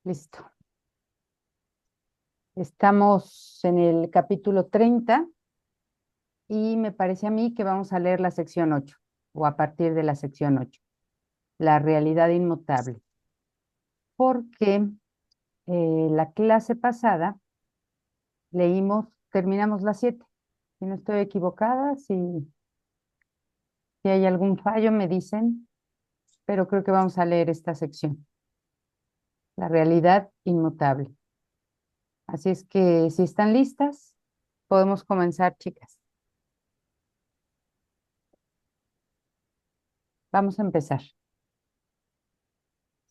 Listo. Estamos en el capítulo 30 y me parece a mí que vamos a leer la sección 8 o a partir de la sección 8, la realidad inmutable, porque la clase pasada terminamos la 7. Si no estoy equivocada, si hay algún fallo me dicen, pero creo que vamos a leer esta sección, la realidad inmutable. Así es que si están listas, podemos comenzar, chicas. Vamos a empezar.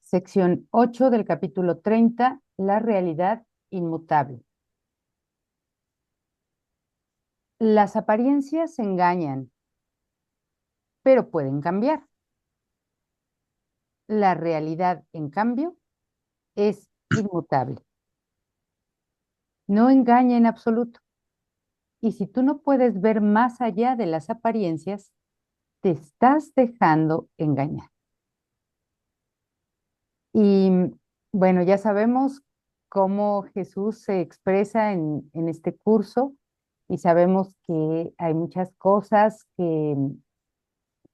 Sección 8 del capítulo 30, la realidad inmutable. Las apariencias engañan, pero pueden cambiar. La realidad, en cambio, es inmutable. No engaña en absoluto. Y si tú no puedes ver más allá de las apariencias, te estás dejando engañar. Y bueno, ya sabemos cómo Jesús se expresa en este curso y sabemos que hay muchas cosas que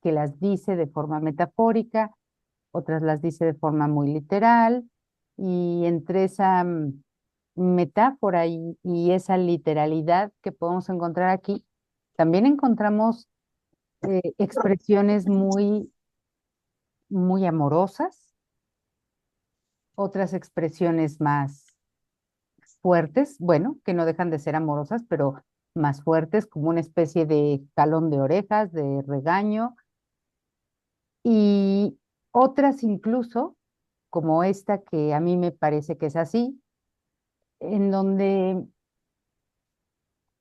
las dice de forma metafórica, otras las dice de forma muy literal, y entre esa metáfora y esa literalidad que podemos encontrar aquí, también encontramos expresiones muy amorosas, otras expresiones más fuertes, bueno, que no dejan de ser amorosas, pero más fuertes, como una especie de jalón de orejas, de regaño, y otras incluso, como esta que a mí me parece que es así, en donde,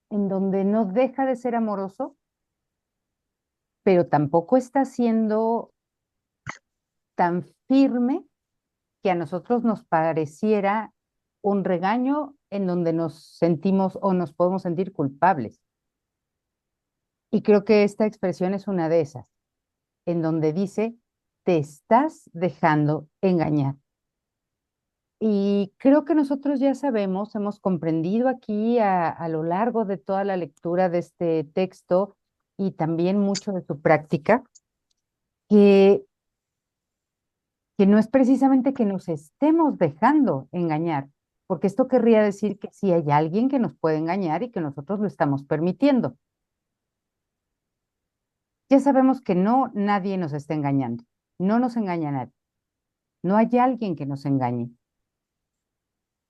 en donde no deja de ser amoroso, pero tampoco está siendo tan firme que a nosotros nos pareciera un regaño en donde nos sentimos o nos podemos sentir culpables. Y creo que esta expresión es una de esas, en donde dice, te estás dejando engañar. Y creo que nosotros ya sabemos, hemos comprendido aquí a lo largo de toda la lectura de este texto y también mucho de su práctica, que, que no es precisamente que nos estemos dejando engañar, porque esto querría decir que sí hay alguien que nos puede engañar y que nosotros lo estamos permitiendo. Ya sabemos que no, nadie nos está engañando, no nos engaña nadie, no hay alguien que nos engañe,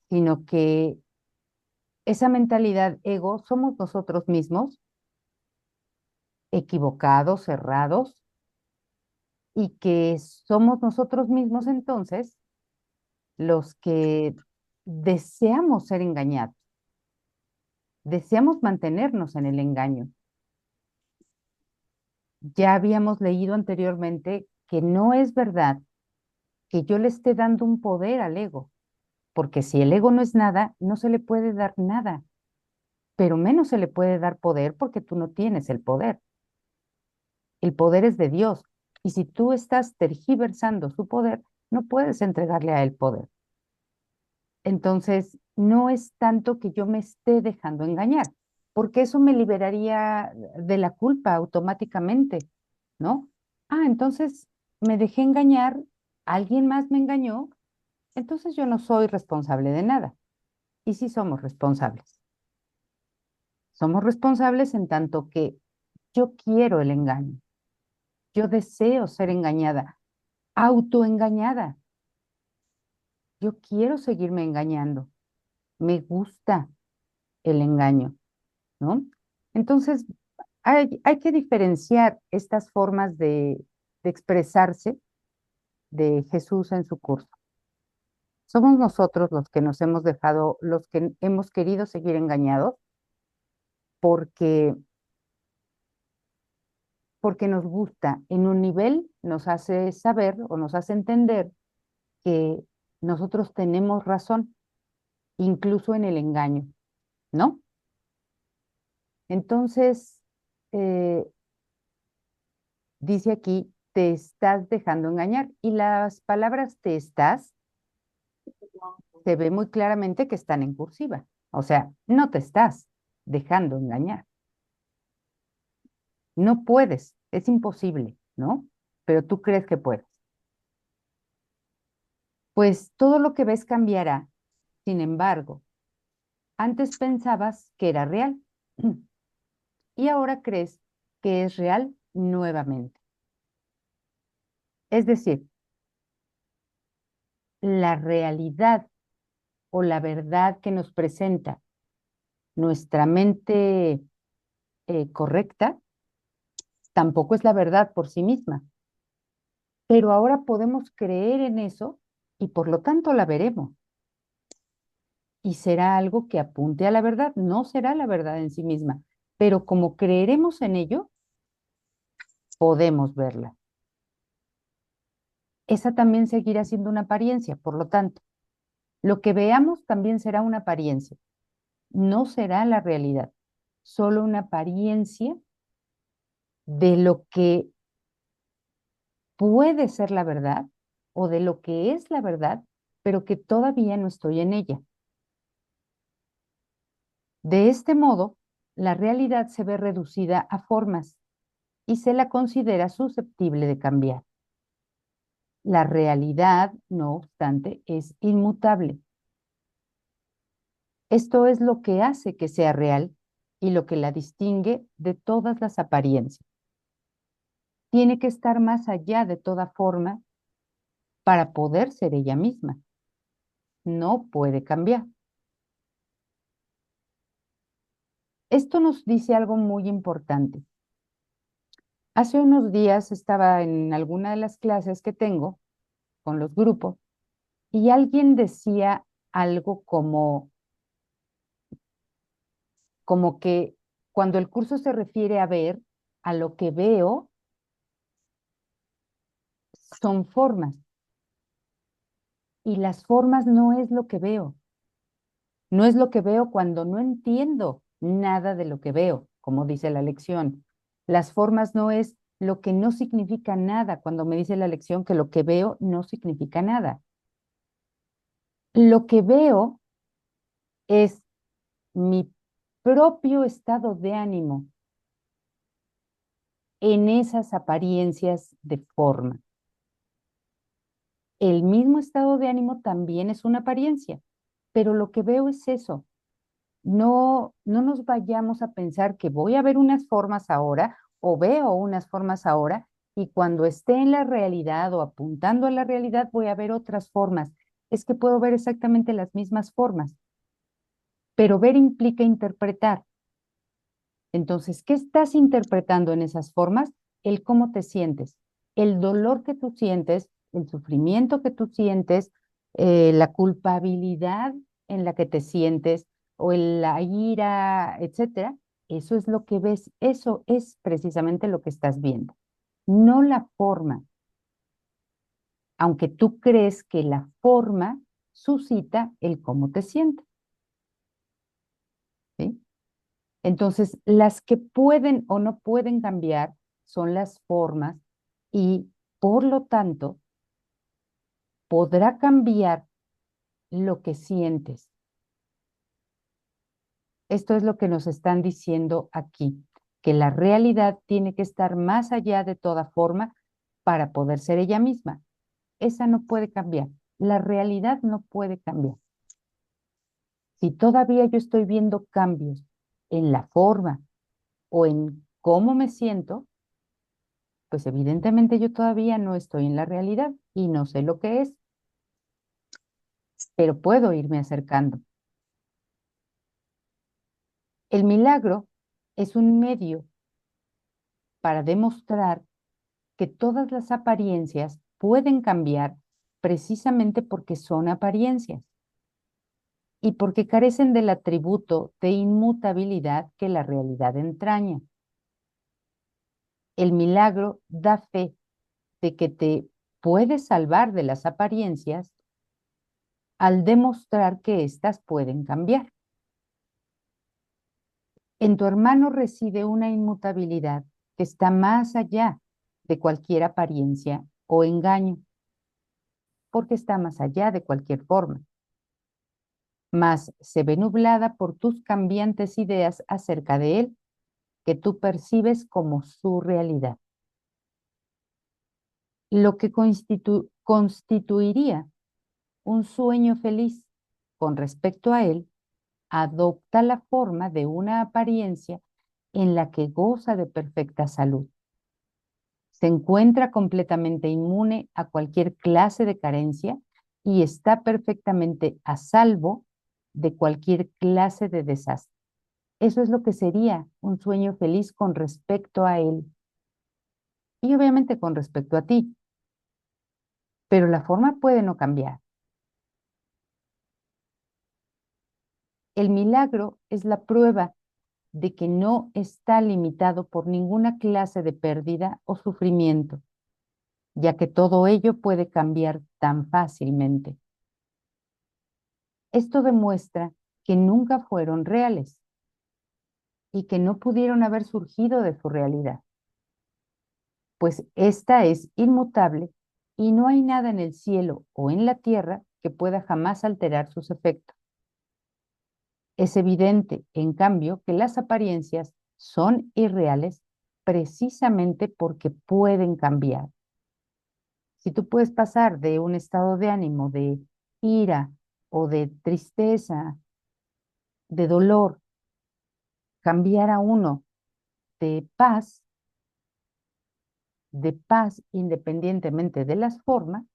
sino que esa mentalidad ego somos nosotros mismos, equivocados, errados, y que somos nosotros mismos entonces los que deseamos ser engañados, deseamos mantenernos en el engaño. Ya habíamos leído anteriormente que no es verdad que yo le esté dando un poder al ego, porque si el ego no es nada, no se le puede dar nada, pero menos se le puede dar poder porque tú no tienes el poder. El poder es de Dios, y si tú estás tergiversando su poder, no puedes entregarle a él poder. Entonces, no es tanto que yo me esté dejando engañar, porque eso me liberaría de la culpa automáticamente, ¿no? Ah, entonces me dejé engañar, alguien más me engañó, entonces yo no soy responsable de nada. Y sí somos responsables. Somos responsables en tanto que yo quiero el engaño, yo deseo ser engañada, autoengañada. Yo quiero seguirme engañando. Me gusta el engaño, ¿no? Entonces, hay que diferenciar estas formas de expresarse de Jesús en su curso. Somos nosotros los que nos hemos dejado, los que hemos querido seguir engañados porque, porque nos gusta. En un nivel nos hace saber o nos hace entender que nosotros tenemos razón, incluso en el engaño, ¿no? Entonces, eh, dice aquí, te estás dejando engañar. Y las palabras te estás se ve muy claramente que están en cursiva. O sea, no te estás dejando engañar. No puedes, es imposible, ¿no? Pero tú crees que puedes. Pues todo lo que ves cambiará. Sin embargo, antes pensabas que era real y ahora crees que es real nuevamente. Es decir, la realidad o la verdad que nos presenta nuestra mente correcta tampoco es la verdad por sí misma, pero ahora podemos creer en eso y por lo tanto la veremos. Y será algo que apunte a la verdad, no será la verdad en sí misma, pero como creeremos en ello, podemos verla. Esa también seguirá siendo una apariencia, por lo tanto, lo que veamos también será una apariencia, no será la realidad, solo una apariencia de lo que puede ser la verdad o de lo que es la verdad, pero que todavía no estoy en ella. De este modo, la realidad se ve reducida a formas y se la considera susceptible de cambiar. La realidad, no obstante, es inmutable. Esto es lo que hace que sea real y lo que la distingue de todas las apariencias. Tiene que estar más allá de toda forma para poder ser ella misma. No puede cambiar. Esto nos dice algo muy importante. Hace unos días estaba en alguna de las clases que tengo con los grupos y alguien decía algo como que cuando el curso se refiere a ver, a lo que veo son formas y las formas no es lo que veo. No es lo que veo cuando no entiendo nada de lo que veo, como dice la lección. Las formas no es lo que no significa nada cuando me dice la lección que lo que veo no significa nada. Lo que veo es mi propio estado de ánimo en esas apariencias de forma. El mismo estado de ánimo también es una apariencia, pero lo que veo es eso. No nos vayamos a pensar que voy a ver unas formas ahora o veo unas formas ahora y cuando esté en la realidad o apuntando a la realidad voy a ver otras formas. Es que puedo ver exactamente las mismas formas, pero ver implica interpretar. Entonces, ¿qué estás interpretando en esas formas? El cómo te sientes, el dolor que tú sientes, el sufrimiento que tú sientes, la culpabilidad en la que te sientes o la ira, etcétera. Eso es lo que ves, eso es precisamente lo que estás viendo, no la forma, aunque tú crees que la forma suscita el cómo te sientes, ¿sí? Entonces, las que pueden o no pueden cambiar son las formas y, por lo tanto, podrá cambiar lo que sientes. Esto es lo que nos están diciendo aquí, que la realidad tiene que estar más allá de toda forma para poder ser ella misma. Esa no puede cambiar. La realidad no puede cambiar. Si todavía yo estoy viendo cambios en la forma o en cómo me siento, pues evidentemente yo todavía no estoy en la realidad y no sé lo que es, pero puedo irme acercando. El milagro es un medio para demostrar que todas las apariencias pueden cambiar precisamente porque son apariencias y porque carecen del atributo de inmutabilidad que la realidad entraña. El milagro da fe de que te puedes salvar de las apariencias al demostrar que éstas pueden cambiar. En tu hermano reside una inmutabilidad que está más allá de cualquier apariencia o engaño, porque está más allá de cualquier forma. mas se ve nublada por tus cambiantes ideas acerca de él, que tú percibes como su realidad. Lo que constituiría un sueño feliz con respecto a él adopta la forma de una apariencia en la que goza de perfecta salud. Se encuentra completamente inmune a cualquier clase de carencia y está perfectamente a salvo de cualquier clase de desastre. Eso es lo que sería un sueño feliz con respecto a él y obviamente con respecto a ti, pero la forma puede no cambiar. El milagro es la prueba de que no está limitado por ninguna clase de pérdida o sufrimiento, ya que todo ello puede cambiar tan fácilmente. Esto demuestra que nunca fueron reales y que no pudieron haber surgido de su realidad, pues ésta es inmutable y no hay nada en el cielo o en la tierra que pueda jamás alterar sus efectos. Es evidente, en cambio, que las apariencias son irreales precisamente porque pueden cambiar. Si tú puedes pasar de un estado de ánimo de ira o de tristeza, de dolor, cambiar a uno de paz independientemente de las formas,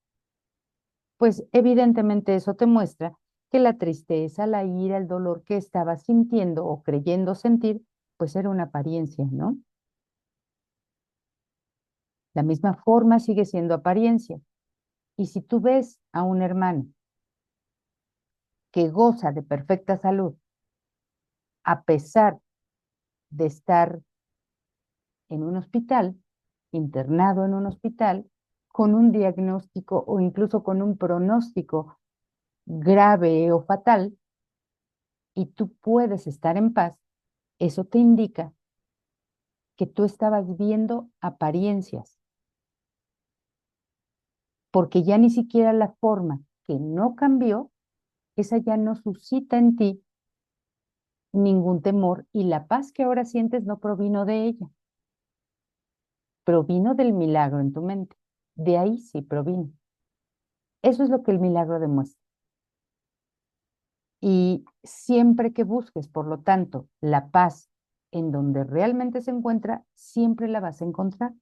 pues evidentemente eso te muestra que la tristeza, la ira, el dolor que estabas sintiendo o creyendo sentir, pues era una apariencia, ¿no? La misma forma sigue siendo apariencia. Y si tú ves a un hermano que goza de perfecta salud, a pesar de estar en un hospital, internado en un hospital, con un diagnóstico o incluso con un pronóstico grave o fatal, y tú puedes estar en paz, eso te indica que tú estabas viendo apariencias, porque ya ni siquiera la forma que no cambió, esa ya no suscita en ti ningún temor y la paz que ahora sientes no provino de ella, provino del milagro en tu mente. De ahí sí provino. Eso es lo que el milagro demuestra. Y siempre que busques, por lo tanto, la paz en donde realmente se encuentra, siempre la vas a encontrar.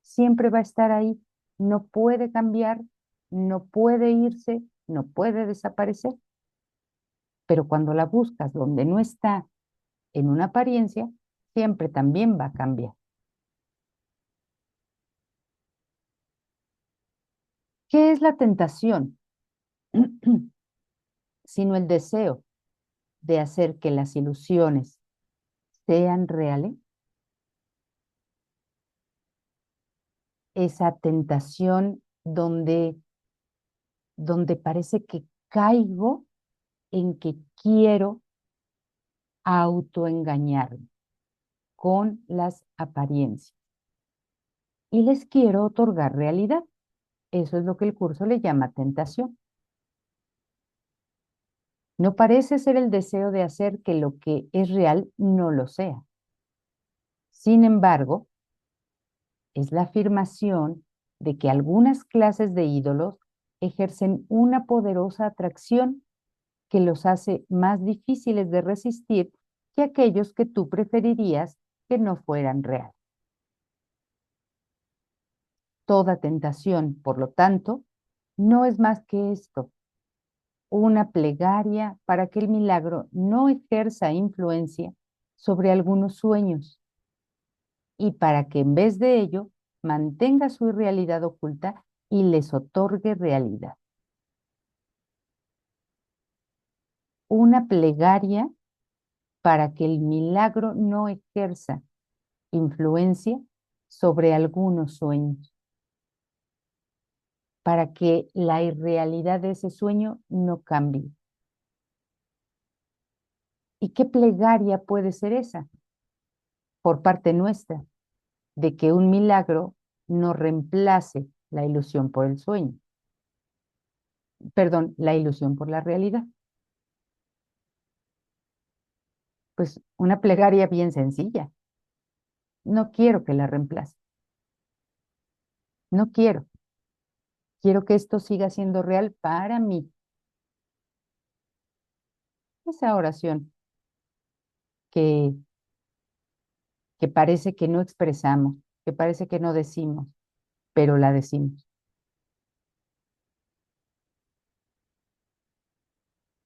Siempre va a estar ahí. No puede cambiar, no puede irse, no puede desaparecer. Pero cuando la buscas donde no está en una apariencia, siempre también va a cambiar. ¿Qué es la tentación? Sino el deseo de hacer que las ilusiones sean reales. Esa tentación donde parece que caigo en que quiero autoengañarme con las apariencias y les quiero otorgar realidad. Eso es lo que el curso le llama tentación. No parece ser el deseo de hacer que lo que es real no lo sea. Sin embargo, es la afirmación de que algunas clases de ídolos ejercen una poderosa atracción que los hace más difíciles de resistir que aquellos que tú preferirías que no fueran reales. Toda tentación, por lo tanto, no es más que esto, una plegaria para que el milagro no ejerza influencia sobre algunos sueños y para que en vez de ello mantenga su irrealidad oculta y les otorgue realidad. Una plegaria para que el milagro no ejerza influencia sobre algunos sueños, para que la irrealidad de ese sueño no cambie. ¿Y qué plegaria puede ser esa por parte nuestra de que un milagro no reemplace la ilusión por el sueño? Perdón, la ilusión por la realidad. Pues una plegaria bien sencilla. No quiero que la reemplace. No quiero. Quiero que esto siga siendo real para mí. Esa oración que, que parece que no expresamos, que parece que no decimos, pero la decimos.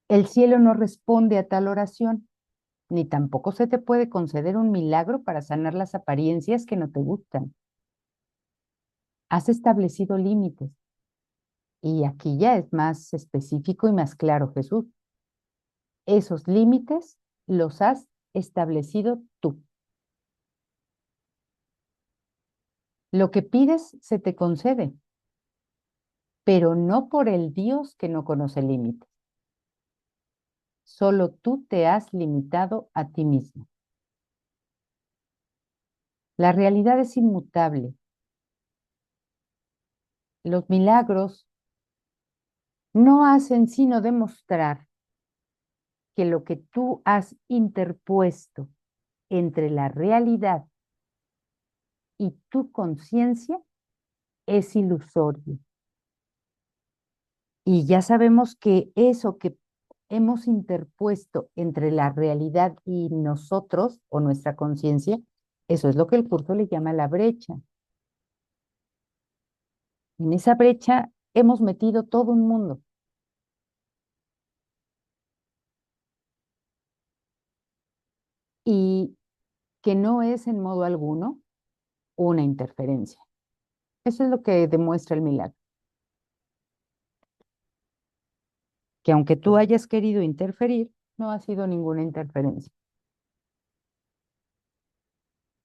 El cielo no responde a tal oración, ni tampoco se te puede conceder un milagro para sanar las apariencias que no te gustan. Has establecido límites, y aquí ya es más específico y más claro Jesús. Esos límites los has establecido tú. Lo que pides se te concede, pero no por el Dios que no conoce límites. Solo tú te has limitado a ti mismo. La realidad es inmutable. Los milagros no hacen sino demostrar que lo que tú has interpuesto entre la realidad y tu conciencia es ilusorio. Y ya sabemos que eso que hemos interpuesto entre la realidad y nosotros o nuestra conciencia, eso es lo que el curso le llama la brecha. En esa brecha hemos metido todo un mundo. Y que no es en modo alguno una interferencia. Eso es lo que demuestra el milagro. Que aunque tú hayas querido interferir, no ha sido ninguna interferencia.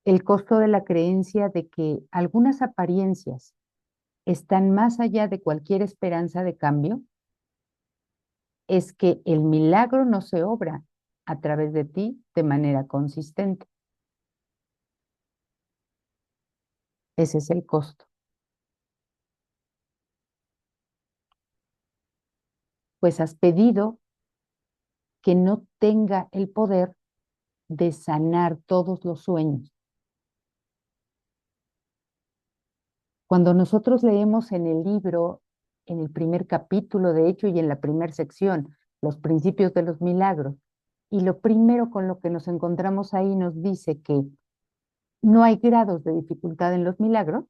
El costo de la creencia de que algunas apariencias están más allá de cualquier esperanza de cambio es que el milagro no se obra a través de ti de manera consistente. Ese es el costo. Pues has pedido que no tenga el poder de sanar todos los sueños. Cuando nosotros leemos en el libro, en el primer capítulo, de hecho, y en la primera sección, los principios de los milagros, y lo primero con lo que nos encontramos ahí nos dice que no hay grados de dificultad en los milagros,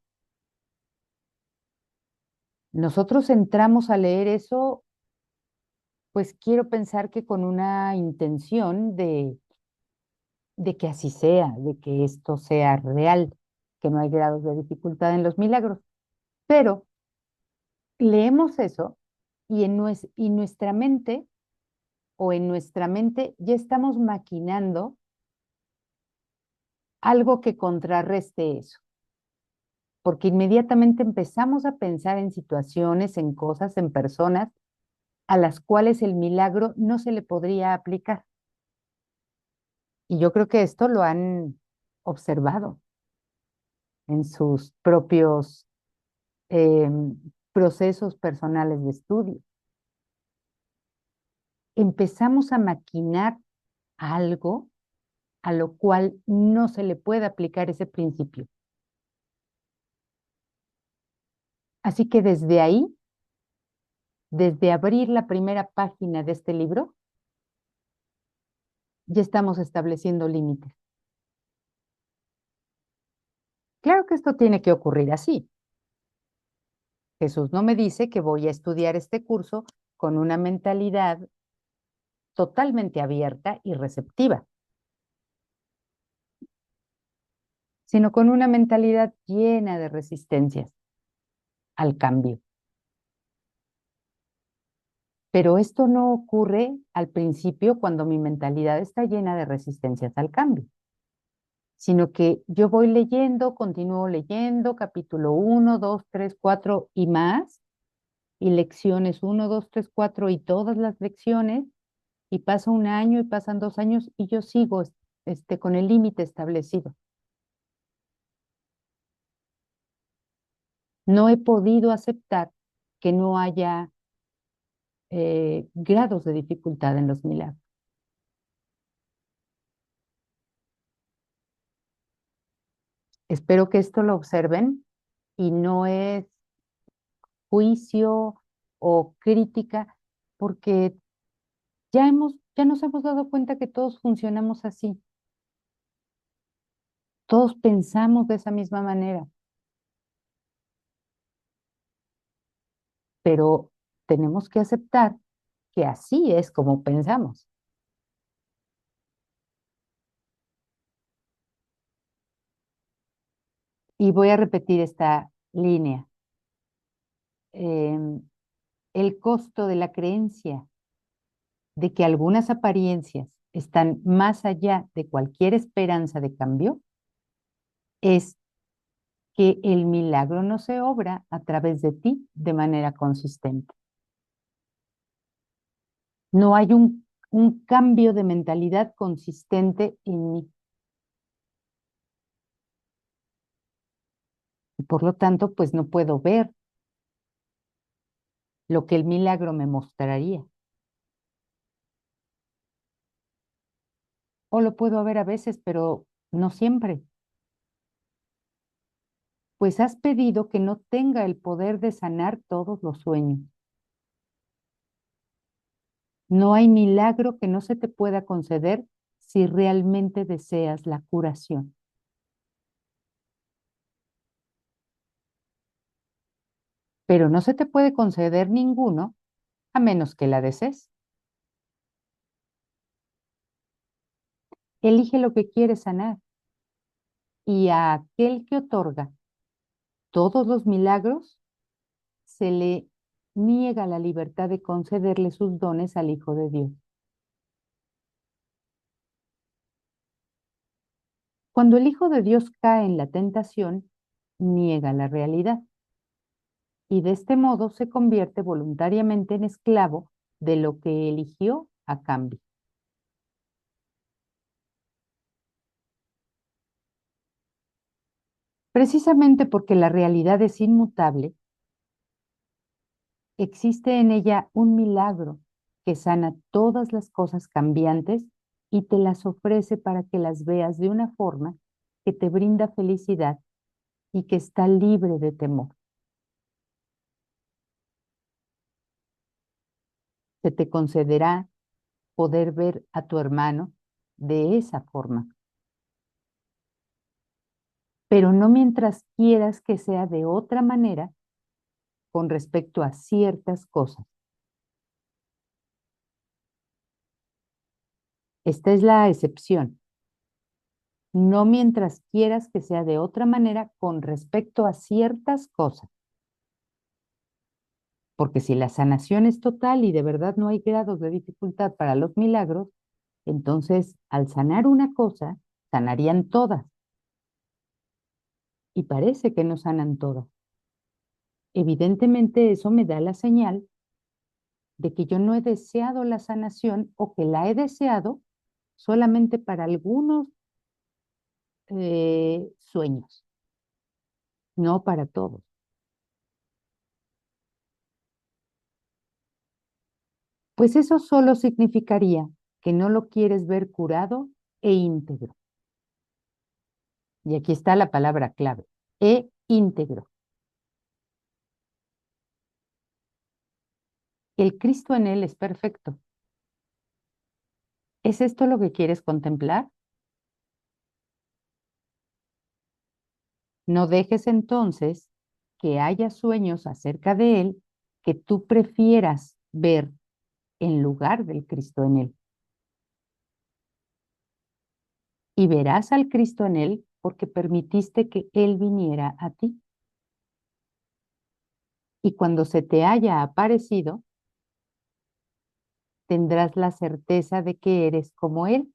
nosotros entramos a leer eso, pues quiero pensar que con una intención de que así sea, de que esto sea real, que no hay grados de dificultad en los milagros. Pero leemos eso y y nuestra mente o en nuestra mente ya estamos maquinando algo que contrarreste eso, porque inmediatamente empezamos a pensar en situaciones, en cosas, en personas a las cuales el milagro no se le podría aplicar. Y yo creo que esto lo han observado en sus propios eh, procesos personales de estudio. Empezamos a maquinar algo a lo cual no se le puede aplicar ese principio. Así que desde ahí, desde abrir la primera página de este libro, ya estamos estableciendo límites. Claro que esto tiene que ocurrir así. Jesús no me dice que voy a estudiar este curso con una mentalidad totalmente abierta y receptiva, sino con una mentalidad llena de resistencias al cambio. Pero esto no ocurre al principio cuando mi mentalidad está llena de resistencias al cambio, sino que yo voy leyendo, continúo leyendo, capítulo 1, 2, 3, 4 y más, y lecciones 1, 2, 3, 4 y todas las lecciones, y pasa un año y pasan 2 años y yo sigo con el límite establecido. No he podido aceptar que no haya grados de dificultad en los milagros. Espero que esto lo observen y no es juicio o crítica, porque ya nos hemos dado cuenta que todos funcionamos así, todos pensamos de esa misma manera, pero tenemos que aceptar que así es como pensamos. Y voy a repetir esta línea. Em, el costo de la creencia de que algunas apariencias están más allá de cualquier esperanza de cambio es que el milagro no se obra a través de ti de manera consistente. No hay un cambio de mentalidad consistente en mí. Y por lo tanto, pues no puedo ver lo que el milagro me mostraría. O lo puedo ver a veces, pero no siempre. Pues has pedido que no tenga el poder de sanar todos los sueños. No hay milagro que no se te pueda conceder si realmente deseas la curación. Pero no se te puede conceder ninguno a menos que la desees. Elige lo que quieres sanar y a aquel que otorga todos los milagros se le niega la libertad de concederle sus dones al Hijo de Dios. Cuando el Hijo de Dios cae en la tentación, niega la realidad y de este modo se convierte voluntariamente en esclavo de lo que eligió a cambio. Precisamente porque la realidad es inmutable, existe en ella un milagro que sana todas las cosas cambiantes y te las ofrece para que las veas de una forma que te brinda felicidad y que está libre de temor. Se te concederá poder ver a tu hermano de esa forma, pero no mientras quieras que sea de otra manera con respecto a ciertas cosas. Esta es la excepción. No mientras quieras que sea de otra manera con respecto a ciertas cosas. Porque si la sanación es total y de verdad no hay grados de dificultad para los milagros, entonces al sanar una cosa, sanarían todas. Y parece que no sanan todas. Evidentemente eso me da la señal de que yo no he deseado la sanación o que la he deseado solamente para algunos sueños, no para todos. Pues eso solo significaría que no lo quieres ver curado e íntegro. Y aquí está la palabra clave, íntegro. El Cristo en él es perfecto. ¿Es esto lo que quieres contemplar? No dejes entonces que haya sueños acerca de él que tú prefieras ver en lugar del Cristo en él. Y verás al Cristo en él porque permitiste que él viniera a ti. Y cuando se te haya aparecido, tendrás la certeza de que eres como él,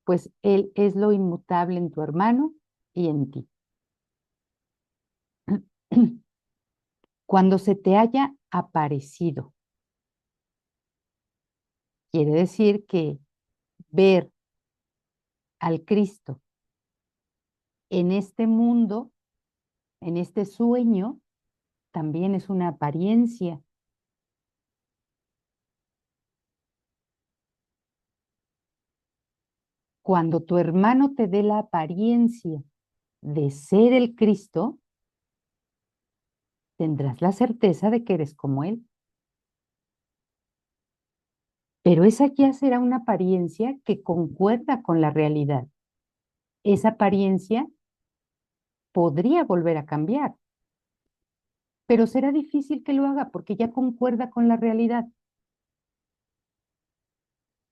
pues él es lo inmutable en tu hermano y en ti. Cuando se te haya aparecido, quiere decir que ver al Cristo en este mundo, en este sueño, también es una apariencia. Cuando tu hermano te dé la apariencia de ser el Cristo, tendrás la certeza de que eres como Él. Pero esa ya será una apariencia que concuerda con la realidad. Esa apariencia podría volver a cambiar, pero será difícil que lo haga porque ya concuerda con la realidad.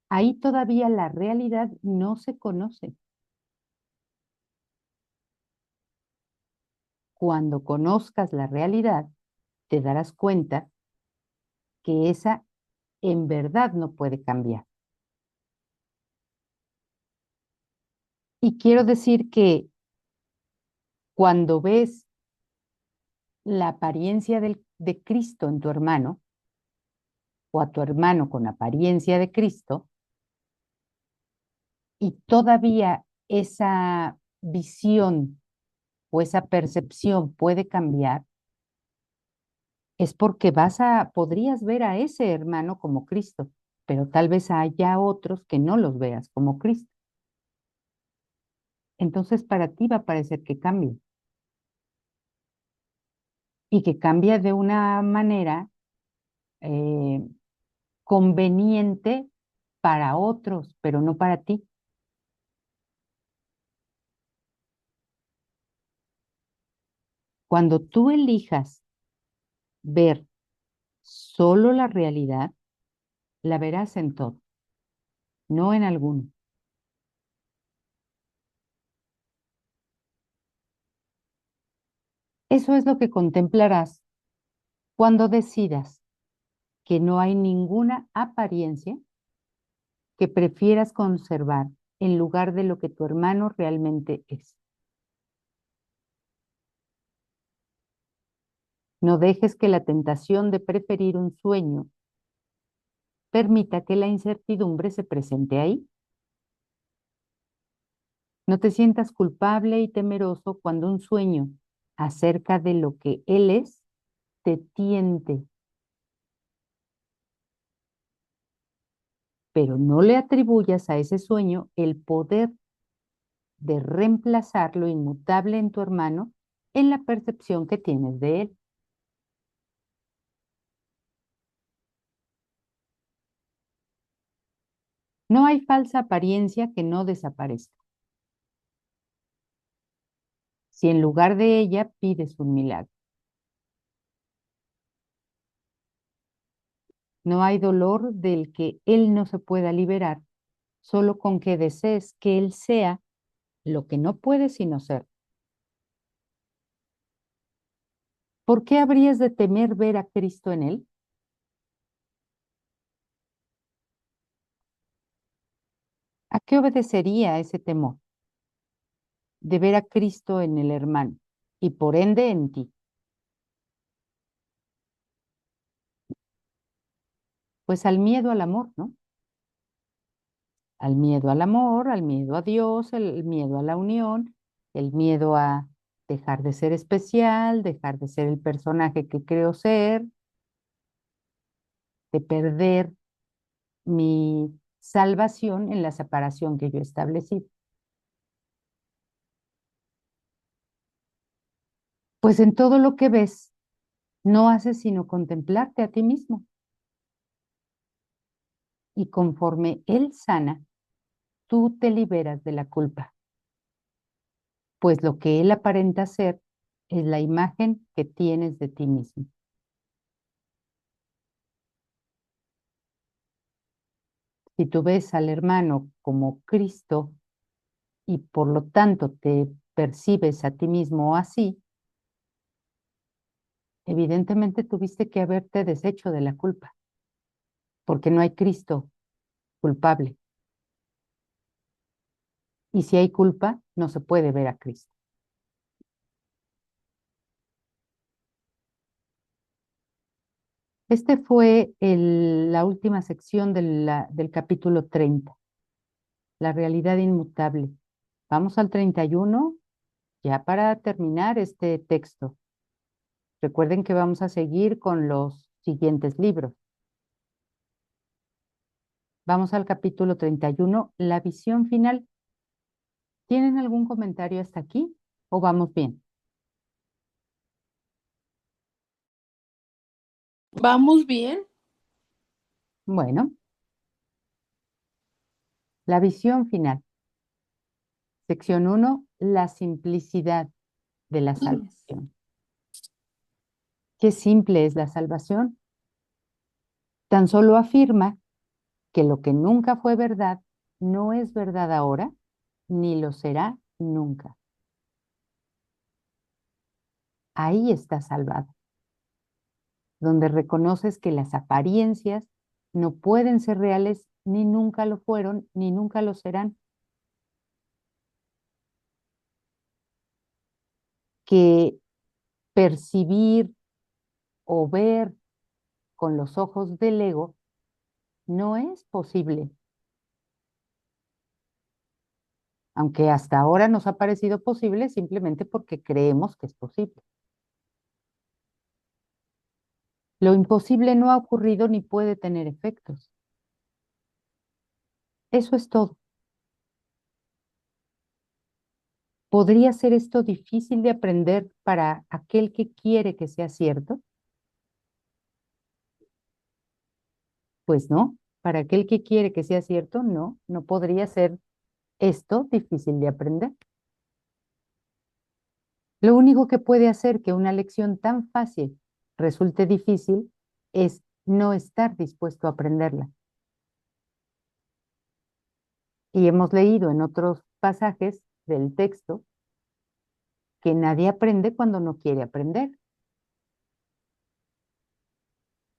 Ahí todavía la realidad no se conoce. Cuando conozcas la realidad, te darás cuenta que esa en verdad no puede cambiar. Y quiero decir que cuando ves la apariencia de Cristo en tu hermano, o a tu hermano con apariencia de Cristo, y todavía esa visión o esa percepción puede cambiar, es porque podrías ver a ese hermano como Cristo, pero tal vez haya otros que no los veas como Cristo. Entonces para ti va a parecer que cambia y que cambia de una manera eh, conveniente para otros, pero no para ti. Cuando tú elijas ver solo la realidad, la verás en todo, no en alguno. Eso es lo que contemplarás cuando decidas que no hay ninguna apariencia que prefieras conservar en lugar de lo que tu hermano realmente es. No dejes que la tentación de preferir un sueño permita que la incertidumbre se presente ahí. No te sientas culpable y temeroso cuando un sueño acerca de lo que él es te tiente, pero no le atribuyas a ese sueño el poder de reemplazar lo inmutable en tu hermano en la percepción que tienes de él. No hay falsa apariencia que no desaparezca, si en lugar de ella pides un milagro. No hay dolor del que él no se pueda liberar, solo con que desees que él sea lo que no puede sino ser. ¿Por qué habrías de temer ver a Cristo en él? ¿A qué obedecería ese temor de ver a Cristo en el hermano y por ende en ti? Pues al miedo al amor, ¿no? Al miedo al amor, al miedo a Dios, el miedo a la unión, el miedo a dejar de ser especial, dejar de ser el personaje que creo ser, de perder mi salvación en la separación que yo establecí. Pues en todo lo que ves, no haces sino contemplarte a ti mismo. Y conforme Él sana, tú te liberas de la culpa, pues lo que Él aparenta ser es la imagen que tienes de ti mismo. Si tú ves al hermano como Cristo y por lo tanto te percibes a ti mismo así, evidentemente tuviste que haberte deshecho de la culpa, porque no hay Cristo culpable. Y si hay culpa, no se puede ver a Cristo. Este fue la última sección del capítulo 30, la realidad inmutable. Vamos al 31 ya para terminar este texto. Recuerden que vamos a seguir con los siguientes libros. Vamos al capítulo 31, la visión final. ¿Tienen algún comentario hasta aquí? ¿O vamos bien? ¿Vamos bien? Bueno, la visión final. Sección uno, la simplicidad de la salvación. Qué simple es la salvación. Tan solo afirma que lo que nunca fue verdad no es verdad ahora, ni lo será nunca. Ahí está salvado, donde reconoces que las apariencias no pueden ser reales, ni nunca lo fueron, ni nunca lo serán. Que percibir o ver con los ojos del ego no es posible, aunque hasta ahora nos ha parecido posible simplemente porque creemos que es posible. Lo imposible no ha ocurrido ni puede tener efectos. Eso es todo. ¿Podría ser esto difícil de aprender para aquel que quiere que sea cierto? Pues no, para aquel que quiere que sea cierto, no, no podría ser esto difícil de aprender. Lo único que puede hacer que una lección tan fácil resulte difícil es no estar dispuesto a aprenderla. Y hemos leído en otros pasajes del texto que nadie aprende cuando no quiere aprender.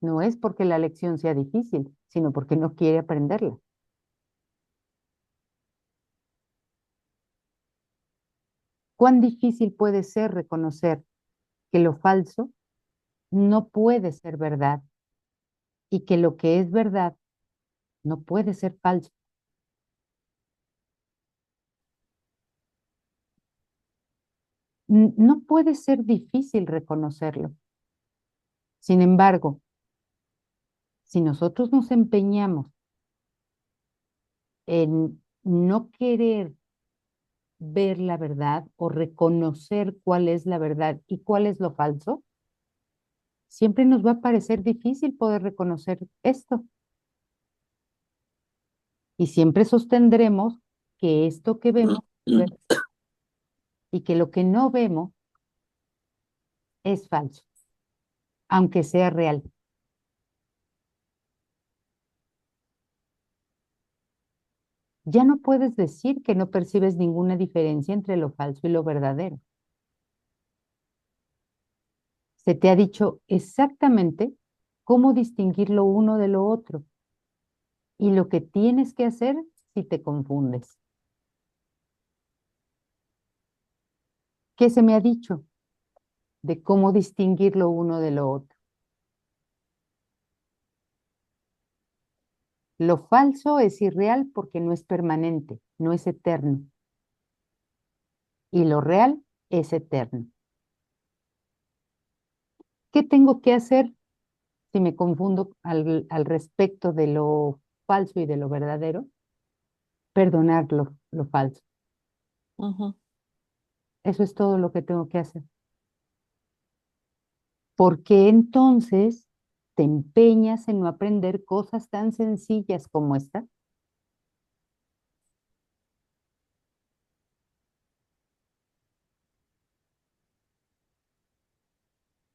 No es porque la lección sea difícil, sino porque no quiere aprenderla. ¿Cuán difícil puede ser reconocer que lo falso no puede ser verdad y que lo que es verdad no puede ser falso? No puede ser difícil reconocerlo. Sin embargo, si nosotros nos empeñamos en no querer ver la verdad o reconocer cuál es la verdad y cuál es lo falso, siempre nos va a parecer difícil poder reconocer esto. Y siempre sostendremos que esto que vemos es verdad y que lo que no vemos es falso, aunque sea real. Ya no puedes decir que no percibes ninguna diferencia entre lo falso y lo verdadero. Se te ha dicho exactamente cómo distinguir lo uno de lo otro y lo que tienes que hacer si te confundes. ¿Qué se me ha dicho de cómo distinguir lo uno de lo otro? Lo falso es irreal porque no es permanente, no es eterno. Y lo real es eterno. ¿Qué tengo que hacer si me confundo al respecto de lo falso y de lo verdadero? Perdonar lo falso. Ujú. Eso es todo lo que tengo que hacer. ¿Por qué entonces te empeñas en no aprender cosas tan sencillas como esta?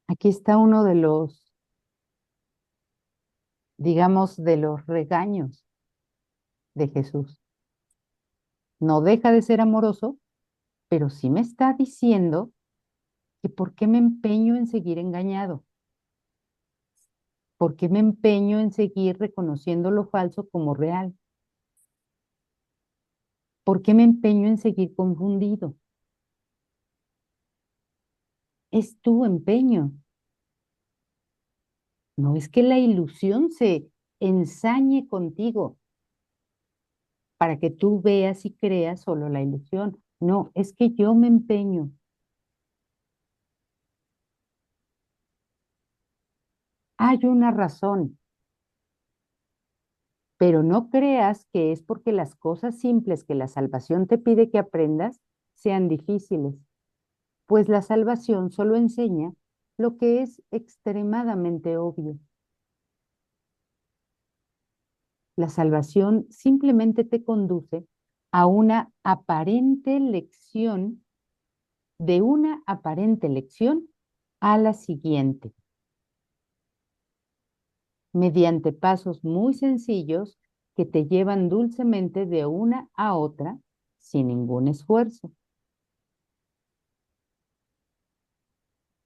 Aquí está uno de los, digamos, de los regaños de Jesús. No deja de ser amoroso, pero sí me está diciendo que por qué me empeño en seguir engañado, por qué me empeño en seguir reconociendo lo falso como real, por qué me empeño en seguir confundido. Es tu empeño. No es que la ilusión se ensañe contigo para que tú veas y creas solo la ilusión. No, es que yo me empeño. Hay una razón, pero no creas que es porque las cosas simples que la salvación te pide que aprendas sean difíciles. pues la salvación solo enseña lo que es extremadamente obvio. La salvación simplemente te conduce a una aparente lección, de una aparente lección a la siguiente, mediante pasos muy sencillos que te llevan dulcemente de una a otra sin ningún esfuerzo.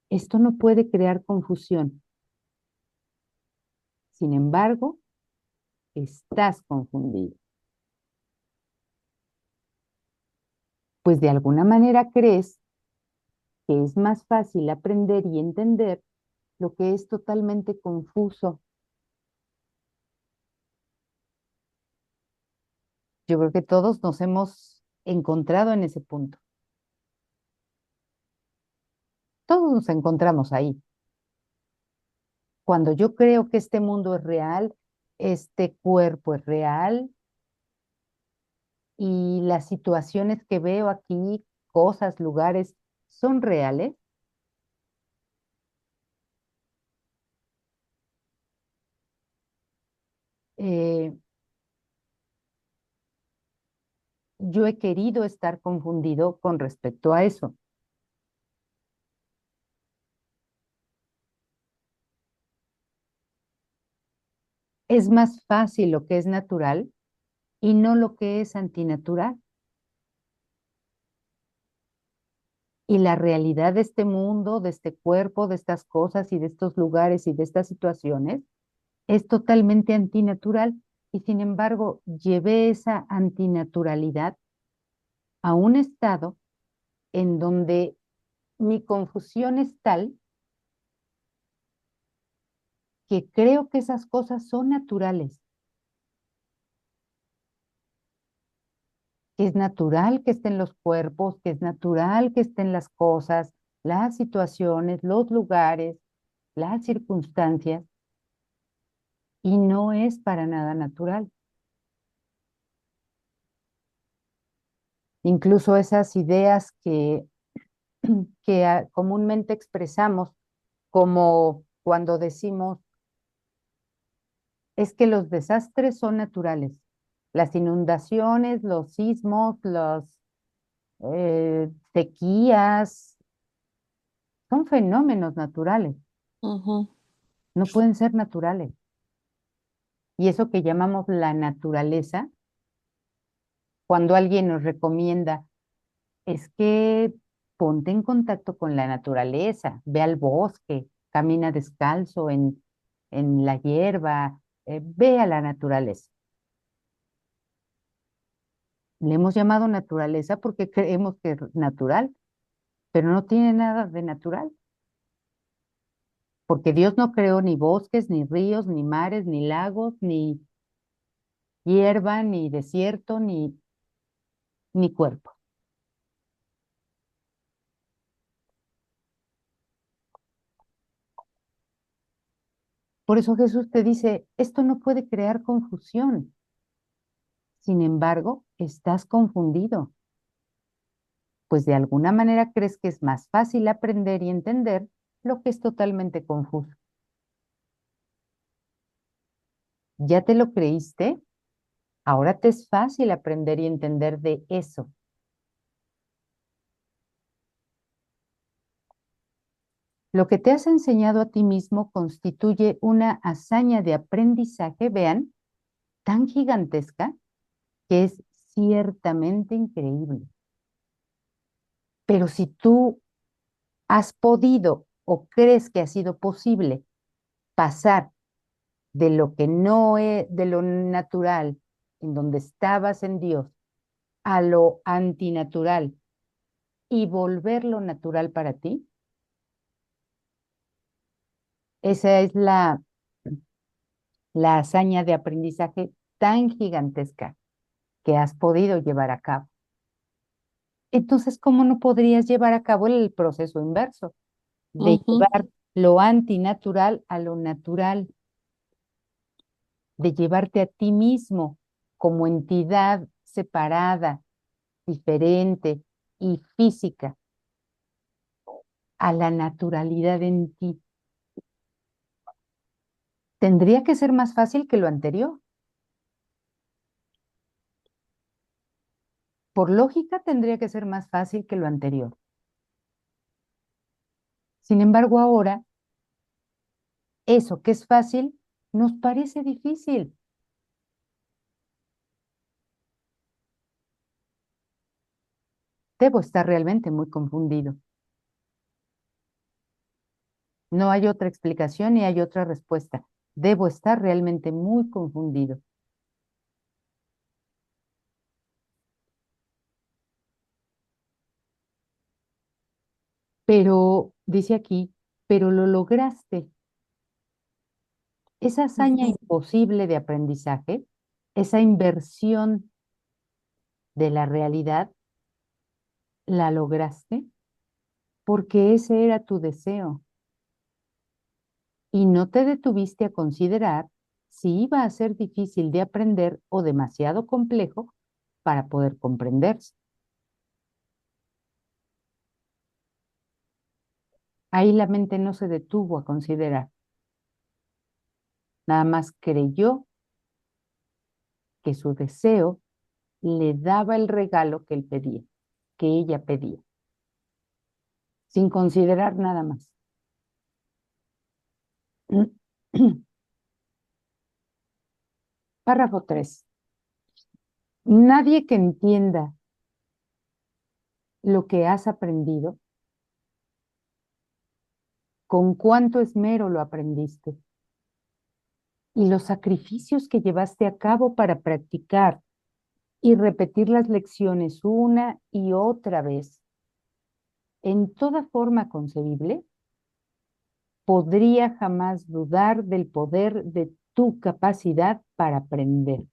Esto no puede crear confusión. Sin embargo, estás confundido, pues de alguna manera crees que es más fácil aprender y entender lo que es totalmente confuso. Yo creo que todos nos hemos encontrado en ese punto. Todos nos encontramos ahí. Cuando yo creo que este mundo es real, este cuerpo es real y las situaciones que veo aquí, cosas, lugares, son reales, eh, yo he querido estar confundido con respecto a eso. Es más fácil lo que es natural y no lo que es antinatural. Y la realidad de este mundo, de este cuerpo, de estas cosas y de estos lugares y de estas situaciones es totalmente antinatural. Y sin embargo, llevé esa antinaturalidad a un estado en donde mi confusión es tal que creo que esas cosas son naturales, que es natural que estén los cuerpos, que es natural que estén las cosas, las situaciones, los lugares, las circunstancias, y no es para nada natural. Incluso esas ideas que comúnmente expresamos, como cuando decimos, es que los desastres son naturales. Las inundaciones, los sismos, las sequías, son fenómenos naturales, Ujú. no pueden ser naturales. Y eso que llamamos la naturaleza, cuando alguien nos recomienda, es que ponte en contacto con la naturaleza, ve al bosque, camina descalzo en la hierba, ve a la naturaleza. Le hemos llamado naturaleza porque creemos que es natural, pero no tiene nada de natural, porque Dios no creó ni bosques, ni ríos, ni mares, ni lagos, ni hierba, ni desierto, ni cuerpo. Por eso Jesús te dice, esto no puede crear confusión. Sin embargo, estás confundido, pues de alguna manera crees que es más fácil aprender y entender lo que es totalmente confuso. ¿Ya te lo creíste? Ahora te es fácil aprender y entender de eso. Lo que te has enseñado a ti mismo constituye una hazaña de aprendizaje, vean, tan gigantesca que es ciertamente increíble. Pero si tú has podido o crees que ha sido posible pasar de lo que no es, de lo natural, en donde estabas en Dios, a lo antinatural y volverlo natural para ti, esa es la hazaña de aprendizaje tan gigantesca que has podido llevar a cabo. Entonces, ¿cómo no podrías llevar a cabo el proceso inverso de Ujú. llevar lo antinatural a lo natural, de llevarte a ti mismo como entidad separada, diferente y física, a la naturalidad en ti. Tendría que ser más fácil que lo anterior. Por lógica, tendría que ser más fácil que lo anterior. Sin embargo, ahora, eso que es fácil, nos parece difícil. Debo estar realmente muy confundido. No hay otra explicación ni hay otra respuesta. Debo estar realmente muy confundido. Pero, dice aquí, pero lo lograste. Esa hazaña Ujú. imposible de aprendizaje, esa inversión de la realidad, la lograste porque ese era tu deseo y no te detuviste a considerar si iba a ser difícil de aprender o demasiado complejo para poder comprenderse. Ahí la mente no se detuvo a considerar, nada más creyó que su deseo le daba el regalo que él pedía, que ella pedía, sin considerar nada más. Párrafo 3. Nadie que entienda lo que has aprendido, con cuánto esmero lo aprendiste y los sacrificios que llevaste a cabo para practicar y repetir las lecciones una y otra vez en toda forma concebible, podría jamás dudar del poder de tu capacidad para aprender.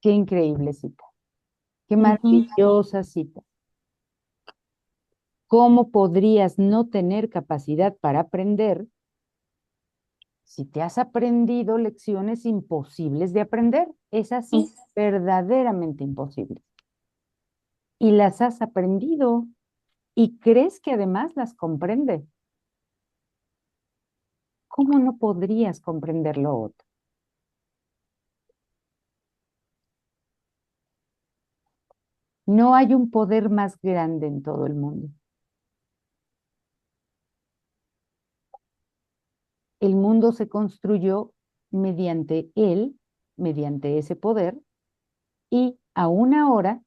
Qué increíble cita, qué Ujú. maravillosa cita. ¿Cómo podrías no tener capacidad para aprender si te has aprendido lecciones imposibles de aprender? Es así, verdaderamente imposible. Y las has aprendido y crees que además las comprendes. ¿Cómo no podrías comprender lo otro? No hay un poder más grande en todo el mundo. El mundo se construyó mediante él, mediante ese poder, y aún ahora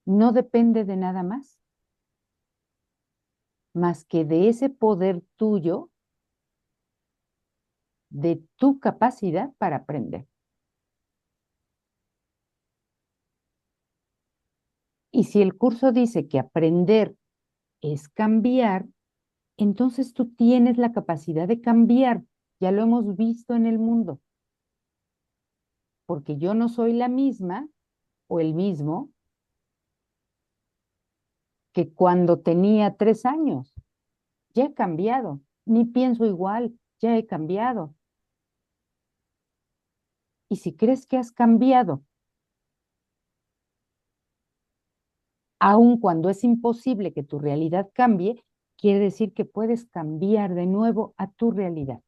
no depende de nada más que de ese poder tuyo, de tu capacidad para aprender. Y si el curso dice que aprender es cambiar, entonces tú tienes la capacidad de cambiar. Ya lo hemos visto en el mundo, porque yo no soy la misma o el mismo que cuando tenía 3 años. Ya he cambiado, ni pienso igual, ya he cambiado. Y si crees que has cambiado, aun cuando es imposible que tu realidad cambie, quiere decir que puedes cambiar de nuevo a tu realidad.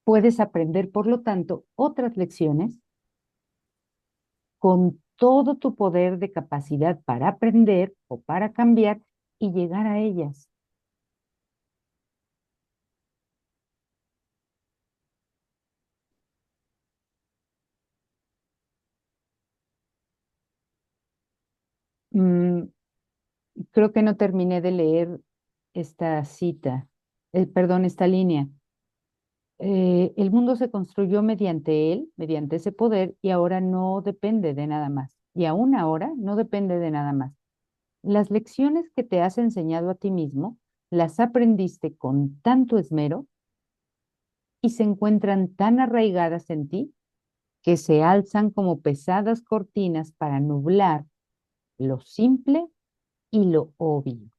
Puedes aprender, por lo tanto, otras lecciones con todo tu poder de capacidad para aprender o para cambiar y llegar a ellas. Mm, creo que no terminé de leer esta cita, perdón, esta línea. El mundo se construyó mediante él, mediante ese poder, y ahora no depende de nada más. Y aún ahora no depende de nada más. Las lecciones que te has enseñado a ti mismo, las aprendiste con tanto esmero y se encuentran tan arraigadas en ti que se alzan como pesadas cortinas para nublar lo simple y lo obvio.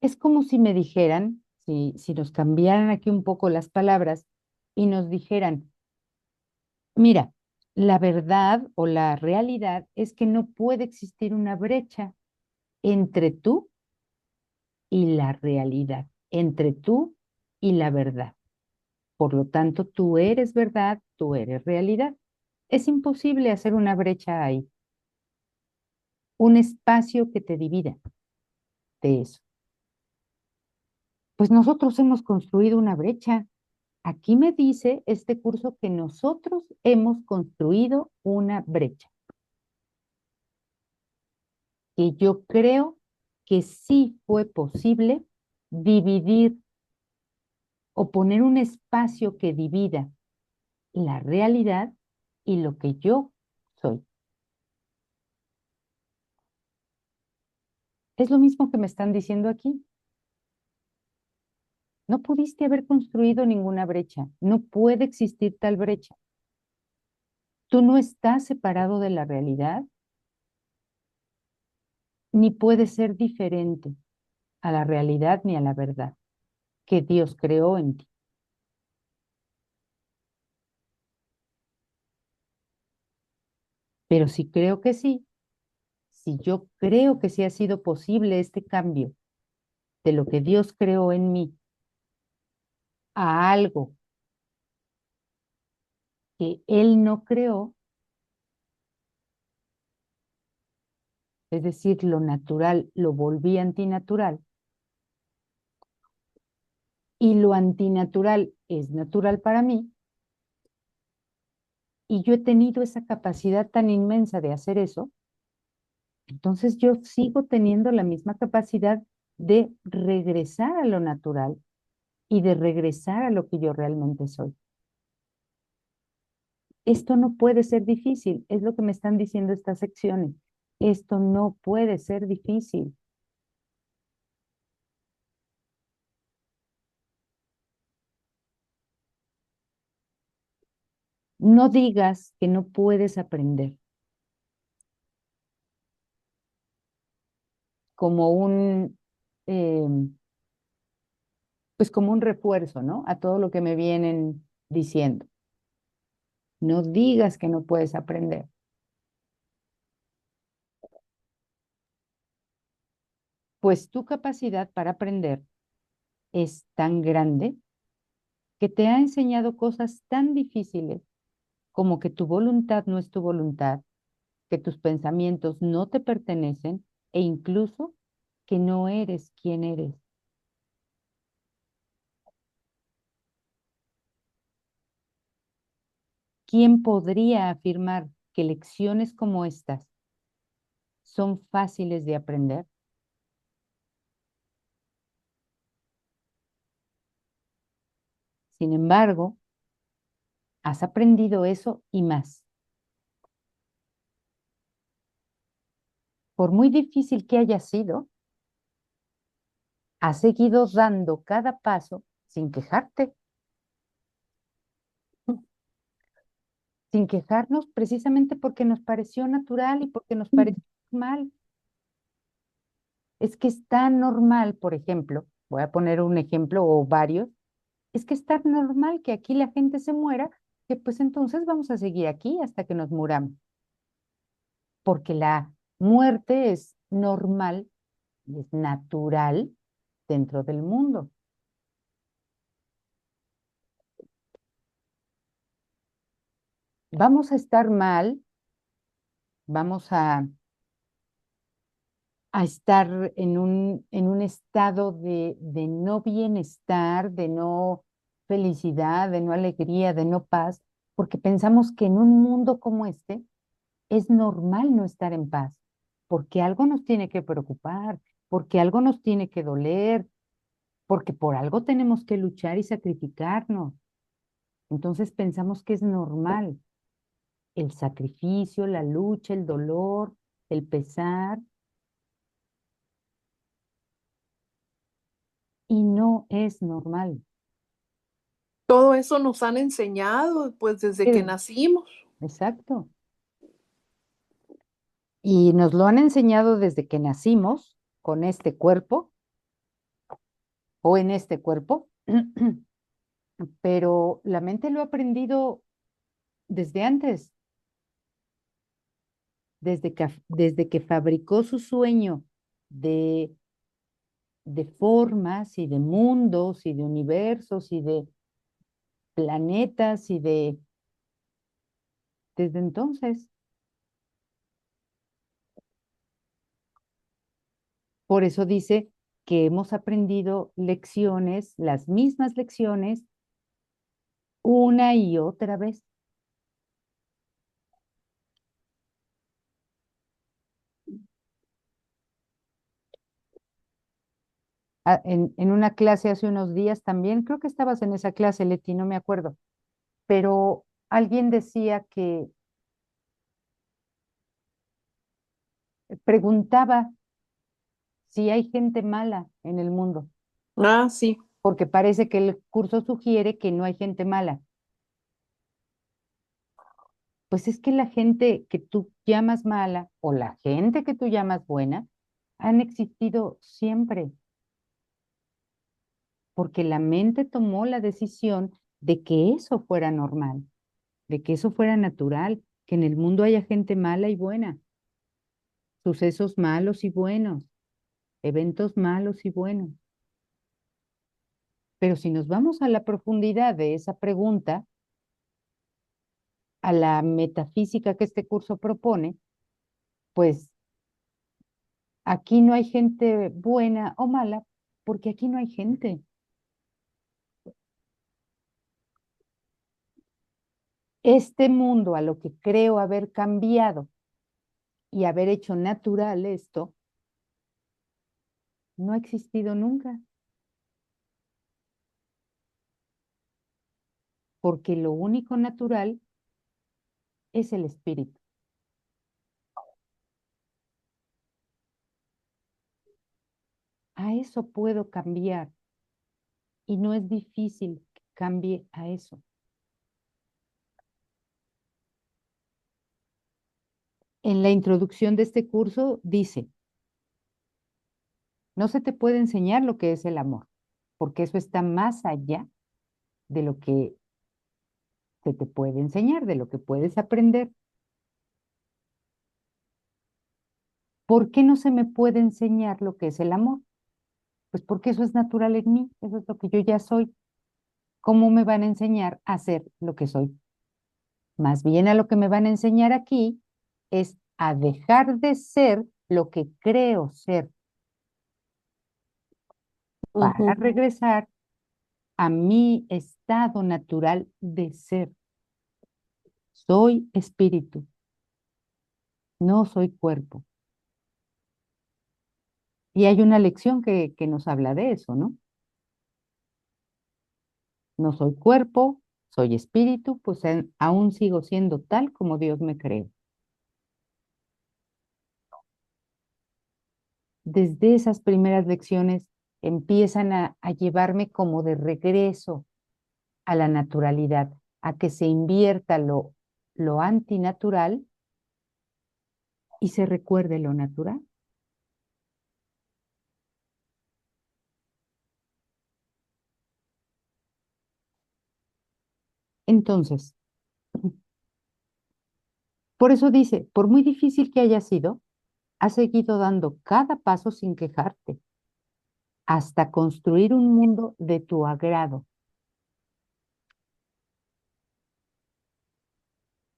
Es como si me dijeran, si nos cambiaran aquí un poco las palabras y nos dijeran, mira, La verdad o la realidad es que no puede existir una brecha entre tú y la realidad, entre tú y la verdad. Por lo tanto, tú eres verdad, tú eres realidad. Es imposible hacer una brecha ahí, un espacio que te divida de eso. Pues nosotros hemos construido una brecha. Aquí me dice este curso que nosotros hemos construido una brecha, que yo creo que sí fue posible dividir o poner un espacio que divida la realidad y lo que yo soy. Es lo mismo que me están diciendo aquí. No pudiste haber construido ninguna brecha. No puede existir tal brecha. Tú no estás separado de la realidad, ni puedes ser diferente a la realidad ni a la verdad que Dios creó en ti. Pero si creo que sí, si yo creo que sí ha sido posible este cambio de lo que Dios creó en mí a algo que Él no creó, es decir, lo natural lo volví antinatural y lo antinatural es natural para mí, y yo he tenido esa capacidad tan inmensa de hacer eso, entonces yo sigo teniendo la misma capacidad de regresar a lo natural y de regresar a lo que yo realmente soy. Esto no puede ser difícil, es lo que me están diciendo estas secciones. Esto no puede ser difícil. No digas que no puedes aprender como eh, pues como un refuerzo, ¿no? A todo lo que me vienen diciendo. No digas que no puedes aprender. Pues tu capacidad para aprender es tan grande que te ha enseñado cosas tan difíciles como que tu voluntad no es tu voluntad, que tus pensamientos no te pertenecen e incluso que no eres quien eres. ¿Quién podría afirmar que lecciones como estas son fáciles de aprender? Sin embargo, has aprendido eso y más. Por muy difícil que haya sido, has seguido dando cada paso sin quejarte, sin quejarnos precisamente porque nos pareció natural y porque nos pareció normal. Es que es tan normal, por ejemplo, voy a poner un ejemplo o varios, es que es tan normal que aquí la gente se muera, que pues entonces vamos a seguir aquí hasta que nos muramos, porque la muerte es normal y es natural dentro del mundo. Vamos a estar mal, vamos a estar en un estado de no bienestar, de no felicidad, de no alegría, de no paz, porque pensamos que en un mundo como este es normal no estar en paz, porque algo nos tiene que preocupar, porque algo nos tiene que doler, porque por algo tenemos que luchar y sacrificarnos. Entonces pensamos que es normal el sacrificio, la lucha, el dolor, el pesar, y no es normal. Todo eso nos han enseñado pues desde que Eh, nacimos. Exacto. Y nos lo han enseñado desde que nacimos con este cuerpo o en este cuerpo, pero la mente lo ha aprendido desde antes. desde que fabricó su sueño de, de formas y de mundos y de universos y de planetas desde entonces. Por eso dice que hemos aprendido lecciones, las mismas lecciones, una y otra vez. En una clase hace unos días también, creo que estabas en esa clase, Leti, no me acuerdo, pero alguien decía que preguntaba si hay gente mala en el mundo, Ah, sí. porque parece que el curso sugiere que no hay gente mala. Pues es que la gente que tú llamas mala o la gente que tú llamas buena han existido siempre, porque la mente tomó la decisión de que eso fuera normal, de que eso fuera natural, que en el mundo haya gente mala y buena, sucesos malos y buenos, eventos malos y buenos. Pero si nos vamos a la profundidad de esa pregunta, a la metafísica que este curso propone, pues aquí no hay gente buena o mala, porque aquí no hay gente. Este mundo a lo que creo haber cambiado y haber hecho natural esto, no ha existido nunca, porque lo único natural es el espíritu. A eso puedo cambiar y no es difícil que cambie a eso. En la introducción de este curso dice, no se te puede enseñar lo que es el amor, porque eso está más allá de lo que se te puede enseñar, de lo que puedes aprender. ¿Por qué no se me puede enseñar lo que es el amor? Pues porque eso es natural en mí, eso es lo que yo ya soy. ¿Cómo me van a enseñar a ser lo que soy? Más bien a lo que me van a enseñar aquí es a dejar de ser lo que creo ser para Ujú. regresar a mi estado natural de ser. Soy espíritu, no soy cuerpo. Y hay una lección que nos habla de eso, ¿no? No soy cuerpo, soy espíritu, pues aún sigo siendo tal como Dios me creó. Desde esas primeras lecciones empiezan a llevarme como de regreso a la naturalidad, a que se invierta lo antinatural y se recuerde lo natural. Entonces, por eso dice, por muy difícil que haya sido, has seguido dando cada paso sin quejarte, hasta construir un mundo de tu agrado.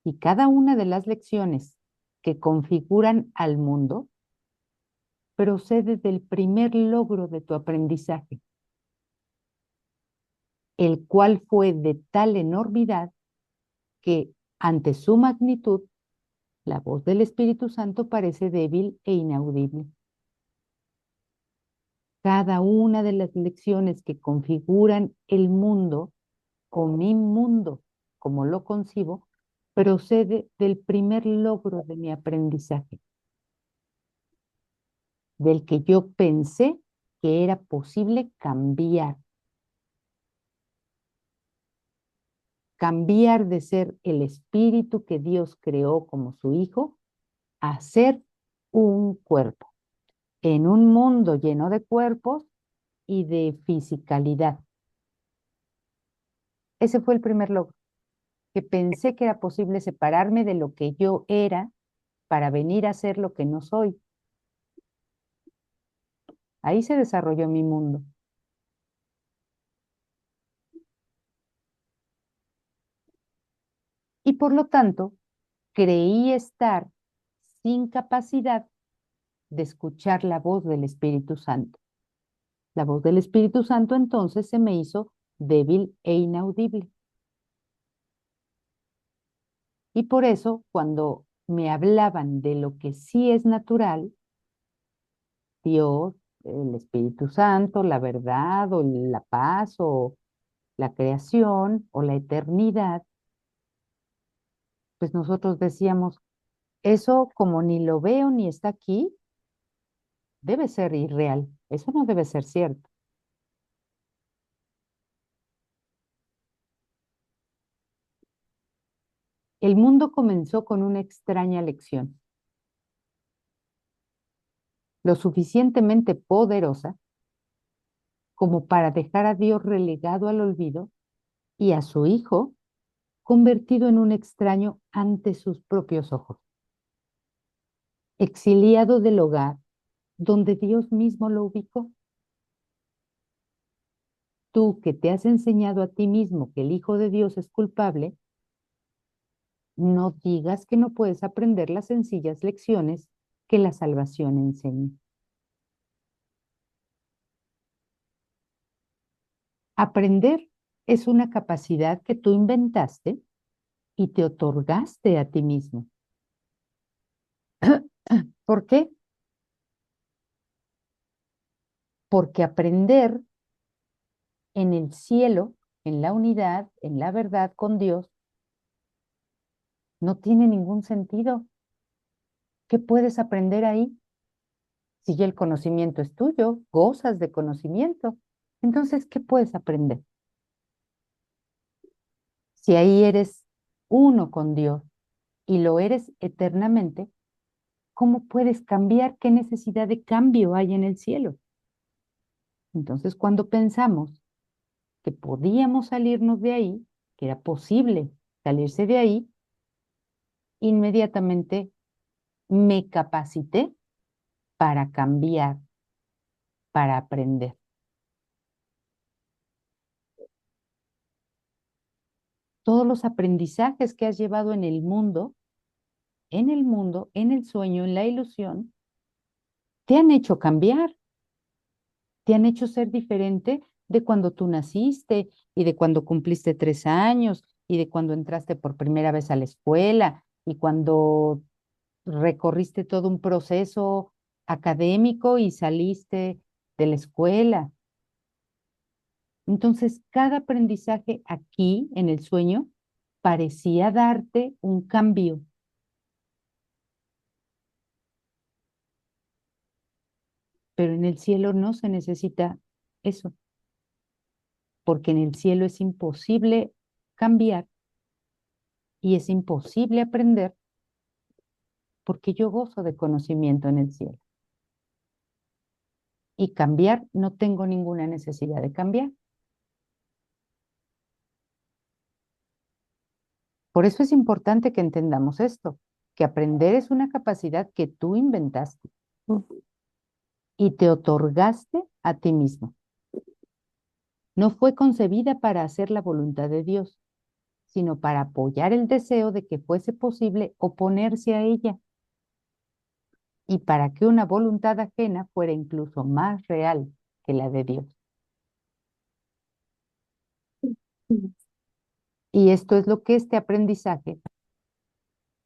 Y cada una de las lecciones que configuran al mundo procede del primer logro de tu aprendizaje, el cual fue de tal enormidad que ante su magnitud, la voz del Espíritu Santo parece débil e inaudible. Cada una de las lecciones que configuran el mundo o mi mundo, como lo concibo, procede del primer logro de mi aprendizaje, del que yo pensé que era posible cambiar de ser el espíritu que Dios creó como su hijo a ser un cuerpo, en un mundo lleno de cuerpos y de fisicalidad. Ese fue el primer logro, que pensé que era posible separarme de lo que yo era para venir a ser lo que no soy. Ahí se desarrolló mi mundo. Y por lo tanto, creí estar sin capacidad de escuchar la voz del Espíritu Santo. La voz del Espíritu Santo entonces se me hizo débil e inaudible. Y por eso, cuando me hablaban de lo que sí es natural, Dios, el Espíritu Santo, la verdad o la paz o la creación o la eternidad, pues nosotros decíamos, eso como ni lo veo ni está aquí, debe ser irreal, eso no debe ser cierto. El mundo comenzó con una extraña lección, lo suficientemente poderosa como para dejar a Dios relegado al olvido y a su Hijo convertido en un extraño ante sus propios ojos, exiliado del hogar donde Dios mismo lo ubicó. Tú que te has enseñado a ti mismo que el Hijo de Dios es culpable, no digas que no puedes aprender las sencillas lecciones que la salvación enseña. Aprender es una capacidad que tú inventaste y te otorgaste a ti mismo. ¿Por qué? Porque aprender en el cielo, en la unidad, en la verdad con Dios, no tiene ningún sentido. ¿Qué puedes aprender ahí? Si ya el conocimiento es tuyo, gozas de conocimiento, entonces, ¿qué puedes aprender? Si ahí eres uno con Dios y lo eres eternamente, ¿cómo puedes cambiar? ¿Qué necesidad de cambio hay en el cielo? Entonces, cuando pensamos que podíamos salirnos de ahí, que era posible salirse de ahí, inmediatamente me capacité para cambiar, para aprender. Todos los aprendizajes que has llevado en el sueño, en la ilusión, te han hecho cambiar, te han hecho ser diferente de cuando tú naciste y de cuando cumpliste 3 años y de cuando entraste por primera vez a la escuela y cuando recorriste todo un proceso académico y saliste de la escuela. Entonces, cada aprendizaje aquí en el sueño parecía darte un cambio, pero en el cielo no se necesita eso, porque en el cielo es imposible cambiar y es imposible aprender porque yo gozo de conocimiento en el cielo. Y cambiar, no tengo ninguna necesidad de cambiar. Por eso es importante que entendamos esto, que aprender es una capacidad que tú inventaste y te otorgaste a ti mismo. No fue concebida para hacer la voluntad de Dios, sino para apoyar el deseo de que fuese posible oponerse a ella y para que una voluntad ajena fuera incluso más real que la de Dios. Y esto es lo que este aprendizaje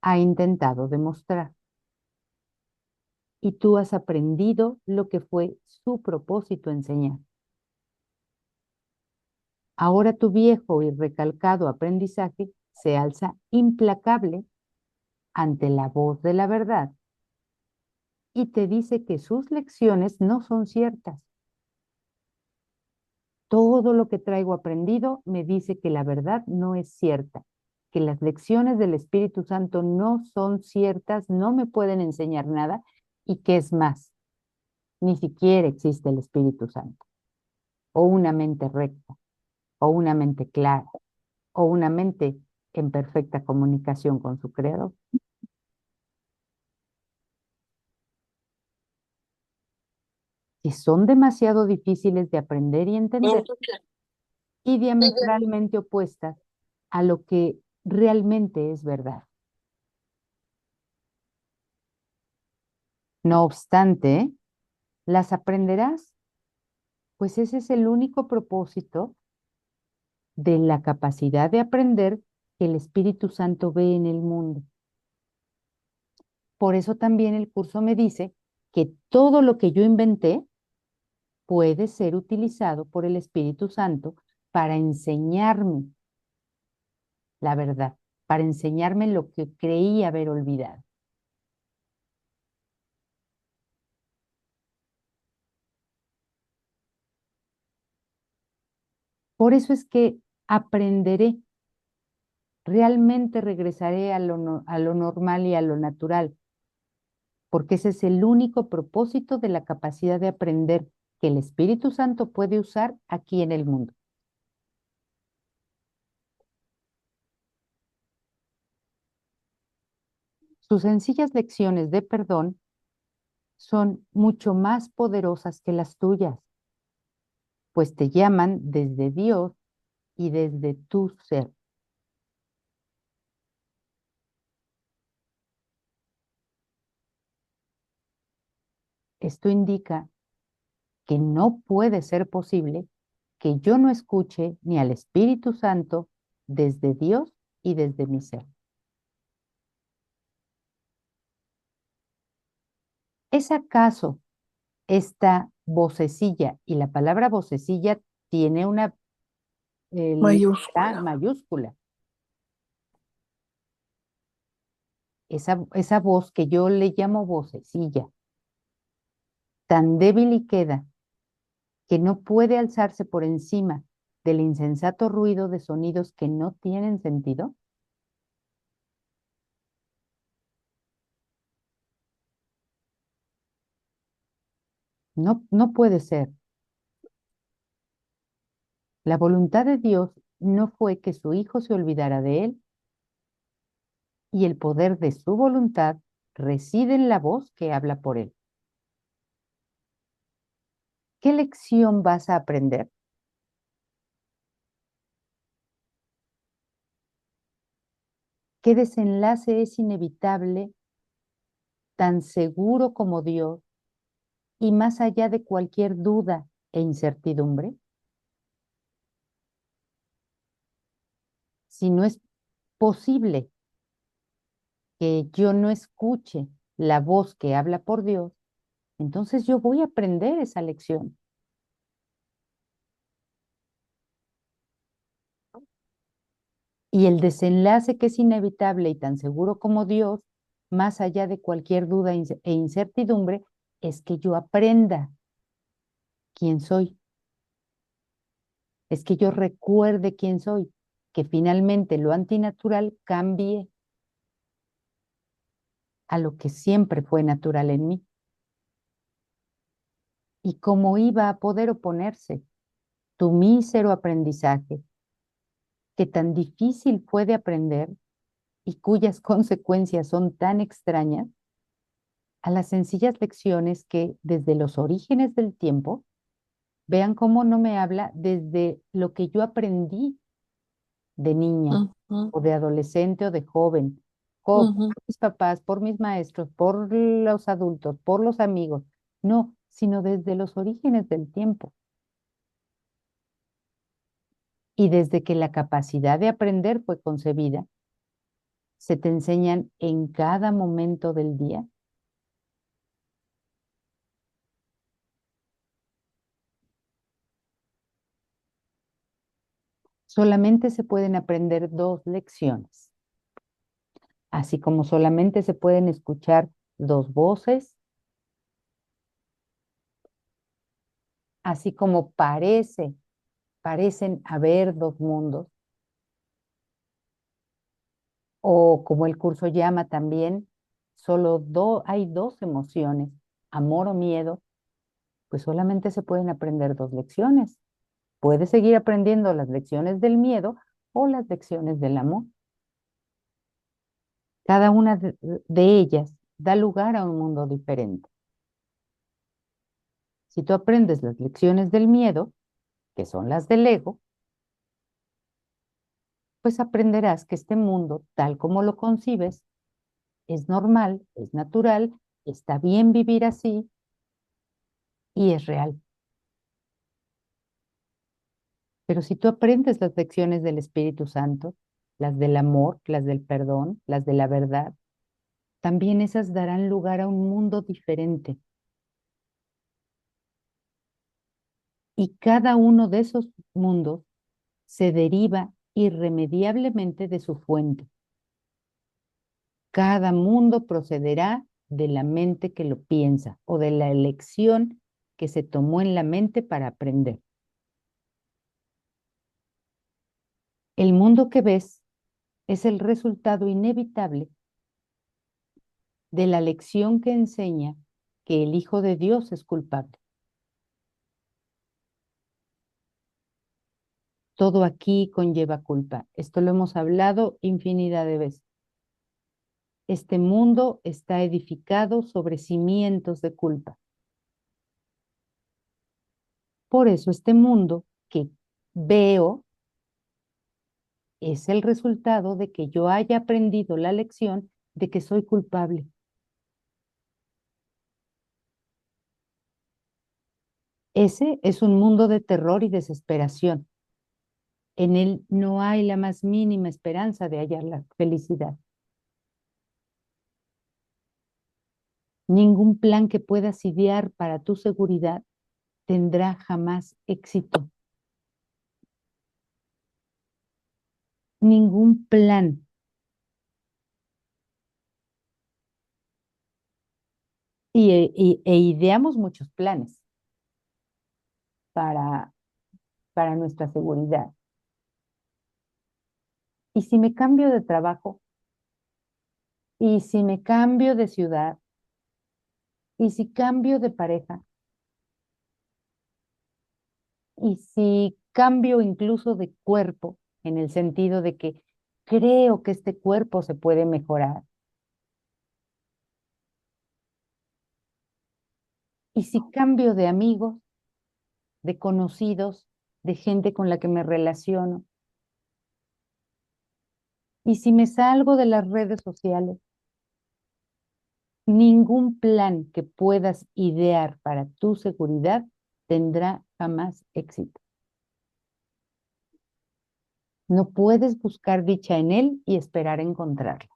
ha intentado demostrar. Y tú has aprendido lo que fue su propósito enseñar. Ahora tu viejo y recalcado aprendizaje se alza implacable ante la voz de la verdad y te dice que sus lecciones no son ciertas. Todo lo que traigo aprendido me dice que la verdad no es cierta, que las lecciones del Espíritu Santo no son ciertas, no me pueden enseñar nada y que es más, ni siquiera existe el Espíritu Santo, o una mente recta, o una mente clara, o una mente en perfecta comunicación con su Creador. que son demasiado difíciles de aprender y entender y diametralmente opuestas a lo que realmente es verdad. No obstante, las aprenderás, pues ese es el único propósito de la capacidad de aprender que el Espíritu Santo ve en el mundo. Por eso también el curso me dice que todo lo que yo inventé puede ser utilizado por el Espíritu Santo para enseñarme la verdad, para enseñarme lo que creí haber olvidado. Por eso es que aprenderé, realmente regresaré a lo normal y a lo natural, porque ese es el único propósito de la capacidad de aprender que el Espíritu Santo puede usar aquí en el mundo. Sus sencillas lecciones de perdón son mucho más poderosas que las tuyas, pues te llaman desde Dios y desde tu ser. Esto indica que no puede ser posible que yo no escuche ni al Espíritu Santo desde Dios y desde mi ser. ¿Es acaso esta vocecilla, y la palabra vocecilla tiene una letra mayúscula. mayúscula, esa voz que yo le llamo vocecilla, tan débil y queda que no puede alzarse por encima del insensato ruido de sonidos que no tienen sentido? No, no puede ser. La voluntad de Dios no fue que su Hijo se olvidara de él, y el poder de su voluntad reside en la voz que habla por él. ¿Qué lección vas a aprender? ¿Qué desenlace es inevitable, tan seguro como Dios y más allá de cualquier duda e incertidumbre? Si no es posible que yo no escuche la voz que habla por Dios, entonces yo voy a aprender esa lección. Y el desenlace que es inevitable y tan seguro como Dios, más allá de cualquier duda e incertidumbre, es que yo aprenda quién soy, es que yo recuerde quién soy, que finalmente lo antinatural cambie a lo que siempre fue natural en mí. ¿Y cómo iba a poder oponerse tu mísero aprendizaje, que tan difícil fue de aprender y cuyas consecuencias son tan extrañas, a las sencillas lecciones que desde los orígenes del tiempo, vean cómo no me habla desde lo que yo aprendí de niña Ujú, o de adolescente o de joven, por ujú. mis papás, por mis maestros, por los adultos, por los amigos, no, sino desde los orígenes del tiempo. Y desde que la capacidad de aprender fue concebida, se te enseñan en cada momento del día. Solamente se pueden aprender dos lecciones, así como solamente se pueden escuchar dos voces, así como parecen haber dos mundos, o como el curso llama también, hay dos emociones, amor o miedo, pues solamente se pueden aprender dos lecciones. Puedes seguir aprendiendo las lecciones del miedo o las lecciones del amor. Cada una de ellas da lugar a un mundo diferente. Si tú aprendes las lecciones del miedo, que son las del ego, pues aprenderás que este mundo, tal como lo concibes, es normal, es natural, está bien vivir así y es real. Pero si tú aprendes las lecciones del Espíritu Santo, las del amor, las del perdón, las de la verdad, también esas darán lugar a un mundo diferente. Y cada uno de esos mundos se deriva irremediablemente de su fuente. Cada mundo procederá de la mente que lo piensa o de la elección que se tomó en la mente para aprender. El mundo que ves es el resultado inevitable de la lección que enseña que el Hijo de Dios es culpable. Todo aquí conlleva culpa. Esto lo hemos hablado infinidad de veces. Este mundo está edificado sobre cimientos de culpa. Por eso este mundo que veo es el resultado de que yo haya aprendido la lección de que soy culpable. Ese es un mundo de terror y desesperación. En él no hay la más mínima esperanza de hallar la felicidad. Ningún plan que puedas idear para tu seguridad tendrá jamás éxito. Ningún plan. E ideamos muchos planes para, para nuestra seguridad. ¿Y si me cambio de trabajo? ¿Y si me cambio de ciudad? ¿Y si cambio de pareja? ¿Y si cambio incluso de cuerpo, en el sentido de que creo que este cuerpo se puede mejorar? ¿Y si cambio de amigos, de conocidos, de gente con la que me relaciono? ¿Y si me salgo de las redes sociales? Ningún plan que puedas idear para tu seguridad tendrá jamás éxito. No puedes buscar dicha en él y esperar encontrarla.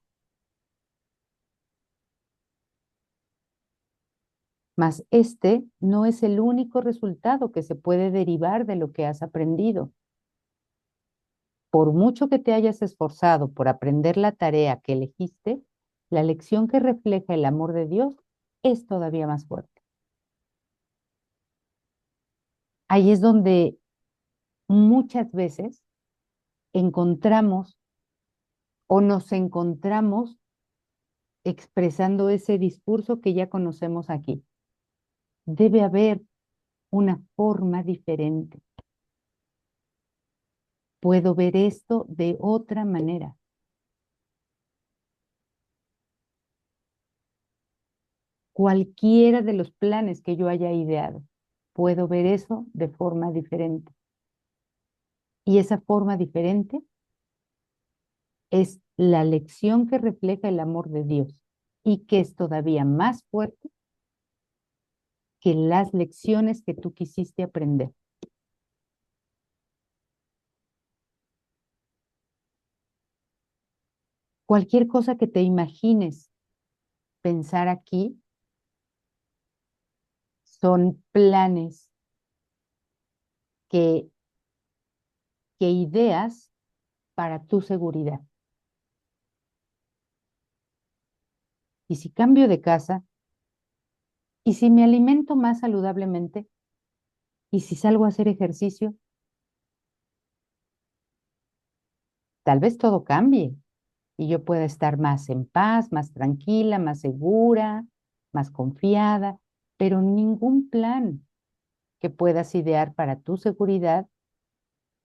Mas este no es el único resultado que se puede derivar de lo que has aprendido. Por mucho que te hayas esforzado por aprender la tarea que elegiste, la lección que refleja el amor de Dios es todavía más fuerte. Ahí es donde muchas veces encontramos o nos encontramos expresando ese discurso que ya conocemos aquí. Debe haber una forma diferente. Puedo ver esto de otra manera. Cualquiera de los planes que yo haya ideado, puedo ver eso de forma diferente. Y esa forma diferente es la lección que refleja el amor de Dios y que es todavía más fuerte que las lecciones que tú quisiste aprender. Cualquier cosa que te imagines pensar aquí son planes que, que ideas para tu seguridad. Y si cambio de casa, y si me alimento más saludablemente, y si salgo a hacer ejercicio, tal vez todo cambie y yo pueda estar más en paz, más tranquila, más segura, más confiada, pero ningún plan que puedas idear para tu seguridad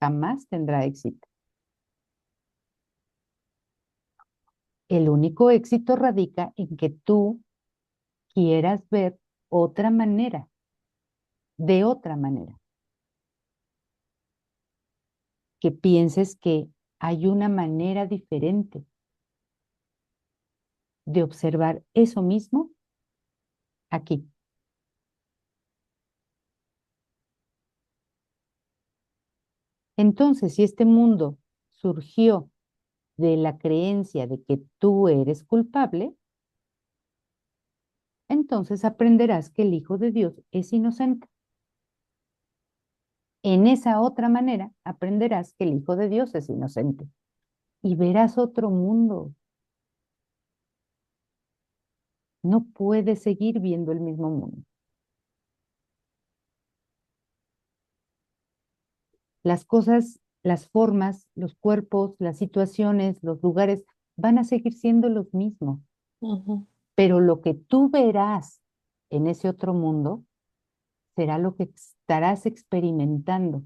jamás tendrá éxito. El único éxito radica en que tú quieras ver otra manera de otra manera. Que pienses que hay una manera diferente de observar eso mismo aquí. Entonces, si este mundo surgió de la creencia de que tú eres culpable, entonces aprenderás que el Hijo de Dios es inocente. En esa otra manera aprenderás que el Hijo de Dios es inocente y verás otro mundo. No puedes seguir viendo el mismo mundo. Las cosas, las formas, los cuerpos, las situaciones, los lugares van a seguir siendo los mismos, Ujú. pero lo que tú verás en ese otro mundo será lo que estarás experimentando.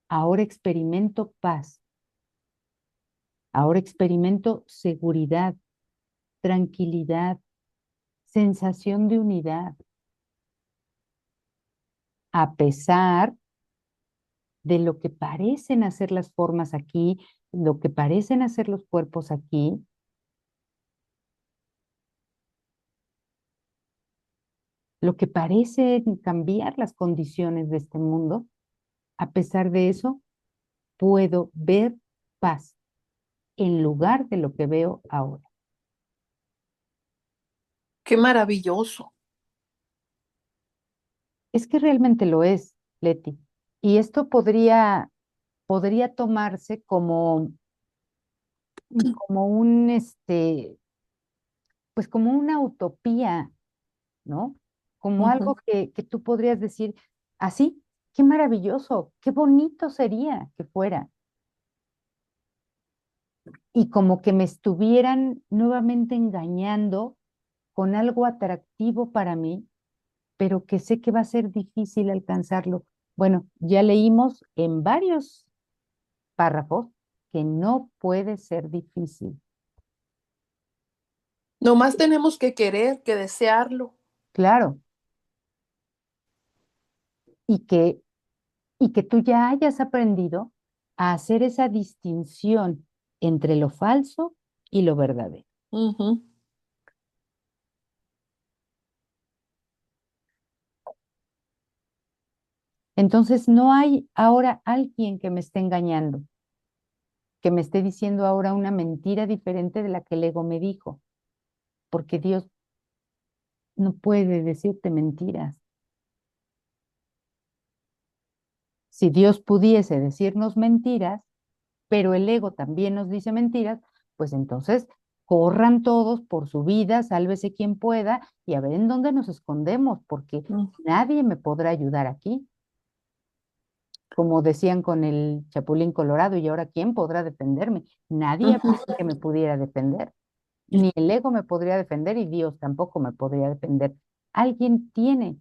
Ahora experimento paz, ahora experimento seguridad, tranquilidad, sensación de unidad, a pesar de lo que parecen hacer las formas aquí, lo que parecen hacer los cuerpos aquí, lo que parecen cambiar las condiciones de este mundo. A pesar de eso, puedo ver paz en lugar de lo que veo ahora. Qué maravilloso. Es que realmente lo es, Leti. Y esto podría tomarse como pues como una utopía, ¿no? Como Ujú. algo que tú podrías decir, así, qué maravilloso, qué bonito sería que fuera. Y como que me estuvieran nuevamente engañando con algo atractivo para mí, pero que sé que va a ser difícil alcanzarlo. Bueno, ya leímos en varios párrafos que no puede ser difícil. Nomás tenemos que querer, que desearlo. Claro, y que, y que tú ya hayas aprendido a hacer esa distinción entre lo falso y lo verdadero. Ujú. Entonces, no hay ahora alguien que me esté engañando, que me esté diciendo ahora una mentira diferente de la que el ego me dijo, porque Dios no puede decirte mentiras. Si Dios pudiese decirnos mentiras, pero el ego también nos dice mentiras, pues entonces corran todos por su vida, sálvese quien pueda y a ver en dónde nos escondemos, porque Mm. nadie me podrá ayudar aquí. Como decían con el Chapulín Colorado, y ahora ¿quién podrá defenderme? Nadie Ujú. había que me pudiera defender. Ni el ego me podría defender y Dios tampoco me podría defender. Alguien tiene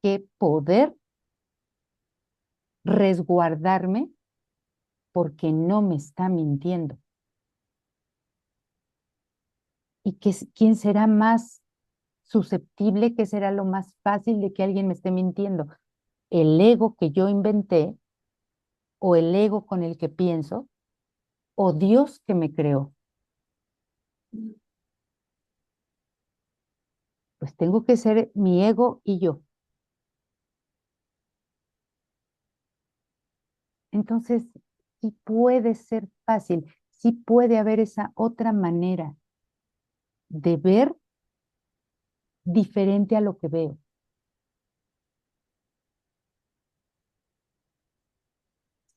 que poder resguardarme porque no me está mintiendo. ¿Y quién será más susceptible, qué será lo más fácil de que alguien me esté mintiendo? ¿El ego que yo inventé o el ego con el que pienso o Dios que me creó? Pues tengo que ser mi ego y yo. Entonces, sí puede ser fácil, sí puede haber esa otra manera de ver diferente a lo que veo.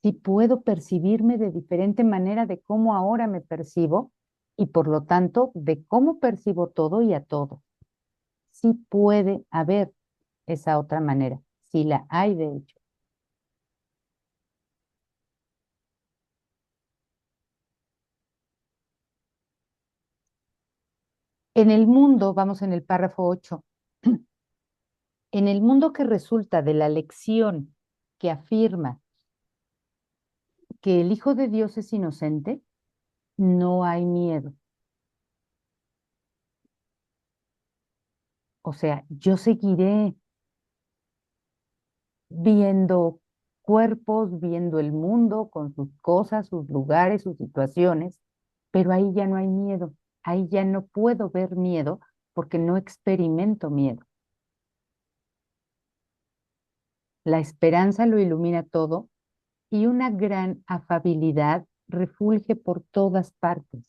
Sí puedo percibirme de diferente manera de cómo ahora me percibo y por lo tanto de cómo percibo todo y a todo. Sí puede haber esa otra manera, sí la hay de hecho. En el mundo, vamos en el párrafo 8, en el mundo que resulta de la lección que afirma que el Hijo de Dios es inocente, no hay miedo. O sea, yo seguiré viendo cuerpos, viendo el mundo con sus cosas, sus lugares, sus situaciones, pero ahí ya no hay miedo, ahí ya no puedo ver miedo porque no experimento miedo. La esperanza lo ilumina todo y una gran afabilidad refulge por todas partes.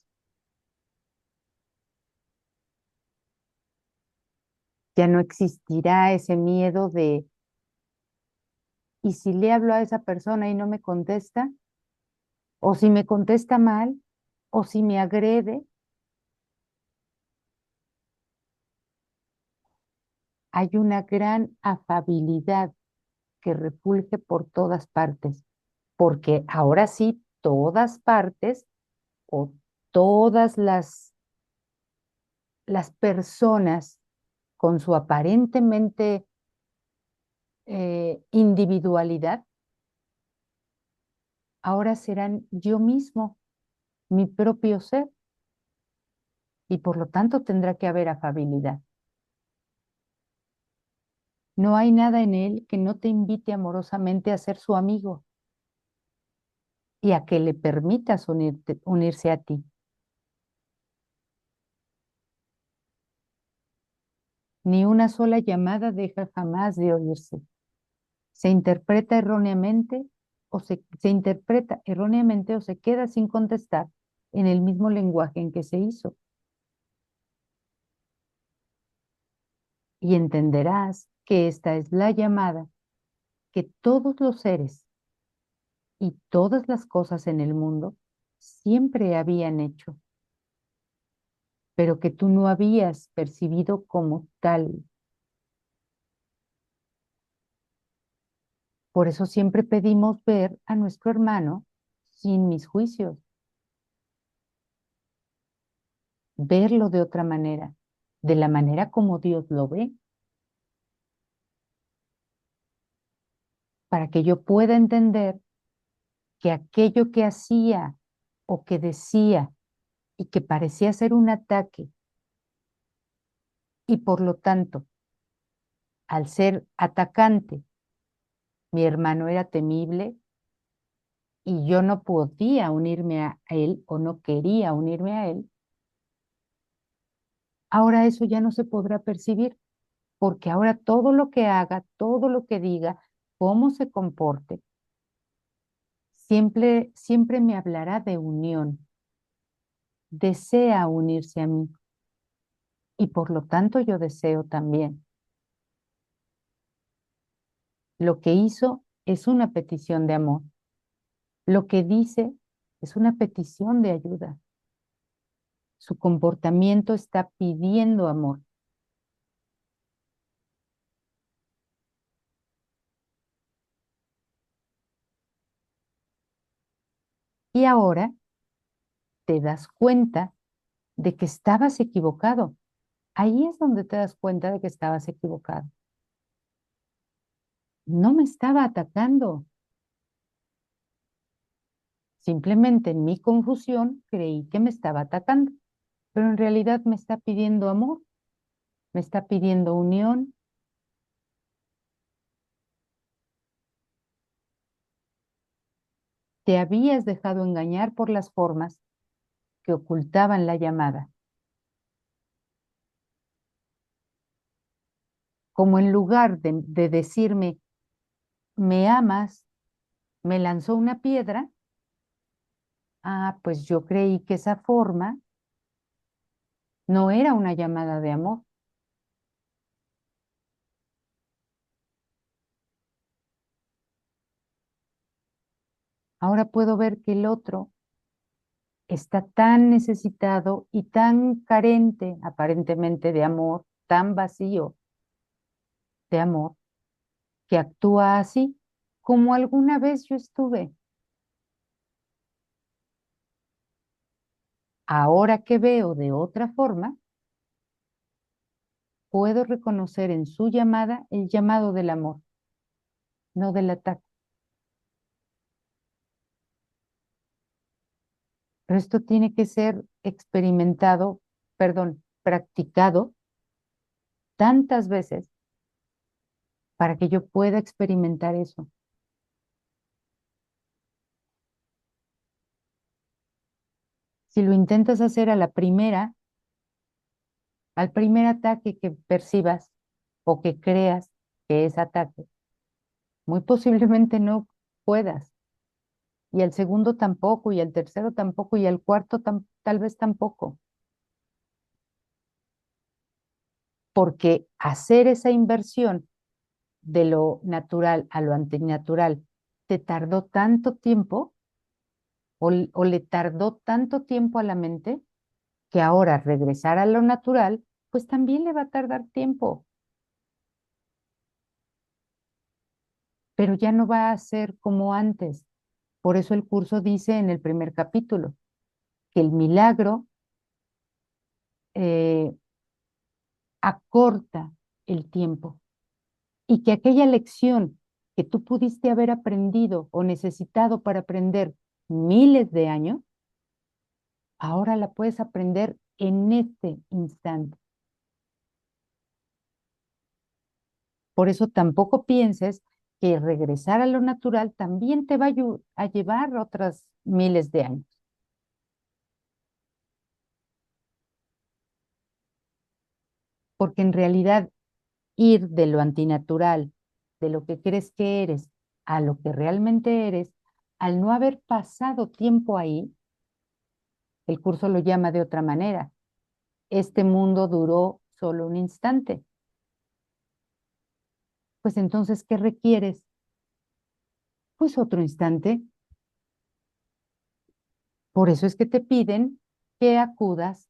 Ya no existirá ese miedo de, ¿y si le hablo a esa persona y no me contesta? ¿O si me contesta mal? ¿O si me agrede? Hay una gran afabilidad que refulge por todas partes, porque ahora sí, todas partes o todas las personas con su aparentemente individualidad, ahora serán yo mismo, mi propio ser, y por lo tanto tendrá que haber afabilidad. No hay nada en él que no te invite amorosamente a ser su amigo y a que le permitas unirse a ti. Ni una sola llamada deja jamás de oírse. Se interpreta erróneamente se interpreta erróneamente o se queda sin contestar en el mismo lenguaje en que se hizo. Y entenderás que esta es la llamada que todos los seres y todas las cosas en el mundo siempre habían hecho, pero que tú no habías percibido como tal. Por eso siempre pedimos ver a nuestro hermano sin mis juicios, verlo de otra manera, de la manera como Dios lo ve, para que yo pueda entender que aquello que hacía o que decía y que parecía ser un ataque y por lo tanto, al ser atacante, mi hermano era temible y yo no podía unirme a él o no quería unirme a él, ahora eso ya no se podrá percibir, porque ahora todo lo que haga, todo lo que diga, cómo se comporte, siempre me hablará de unión, desea unirse a mí y por lo tanto yo deseo también. Lo que hizo es una petición de amor. Lo que dice es una petición de ayuda. Su comportamiento está pidiendo amor. Y ahora te das cuenta de que estabas equivocado. Ahí es donde te das cuenta de que estabas equivocado. No me estaba atacando. Simplemente en mi confusión creí que me estaba atacando, pero en realidad me está pidiendo amor, me está pidiendo unión. Te habías dejado engañar por las formas que ocultaban la llamada. Como en lugar de decirme, me amas, me lanzó una piedra, pues yo creí que esa forma no era una llamada de amor. Ahora puedo ver que el otro está tan necesitado y tan carente aparentemente de amor, tan vacío de amor, que actúa así como alguna vez yo estuve. Ahora que veo de otra forma, puedo reconocer en su llamada el llamado del amor, no del ataque. Pero esto tiene que ser experimentado, perdón, practicado tantas veces para que yo pueda experimentar eso. Si lo intentas hacer a la primera, al primer ataque que percibas o que creas que es ataque, muy posiblemente no puedas. Y al segundo tampoco, y al tercero tampoco, y al cuarto tal vez tampoco. Porque hacer esa inversión de lo natural a lo antinatural te tardó tanto tiempo o le tardó tanto tiempo a la mente que ahora regresar a lo natural, pues también le va a tardar tiempo, pero ya no va a ser como antes. Por eso el curso dice en el primer capítulo que el milagro eh, acorta el tiempo y que aquella lección que tú pudiste haber aprendido o necesitado para aprender miles de años, ahora la puedes aprender en este instante. Por eso tampoco pienses que regresar a lo natural también te va a llevar otras miles de años. Porque en realidad ir de lo antinatural, de lo que crees que eres, a lo que realmente eres, al no haber pasado tiempo ahí, el curso lo llama de otra manera. Este mundo duró solo un instante. Pues entonces, ¿qué requieres? Pues otro instante. Por eso es que te piden que acudas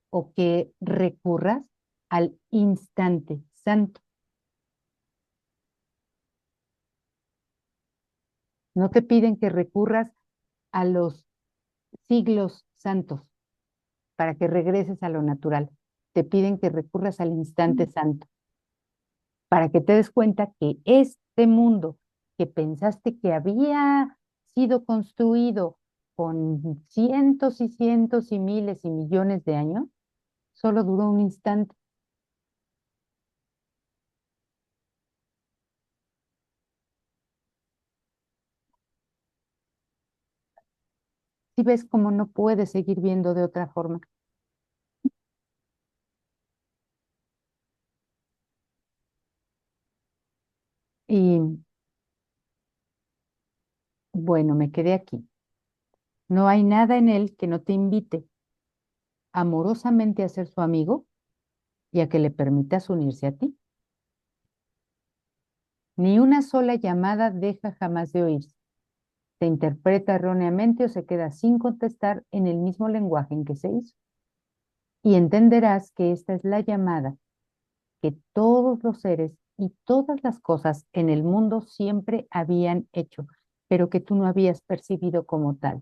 o que recurras al instante santo. No te piden que recurras a los siglos santos para que regreses a lo natural. Te piden que recurras al instante santo para que te des cuenta que este mundo que pensaste que había sido construido con cientos y cientos y miles y millones de años, solo duró un instante. Si ves cómo no puedes seguir viendo de otra forma. Y bueno, me quedé aquí. No hay nada en él que no te invite amorosamente a ser su amigo y a que le permitas unirse a ti. Ni una sola llamada deja jamás de oírse. Se interpreta erróneamente o se queda sin contestar en el mismo lenguaje en que se hizo. Y entenderás que esta es la llamada que todos los seres y todas las cosas en el mundo siempre habían hecho, pero que tú no habías percibido como tal.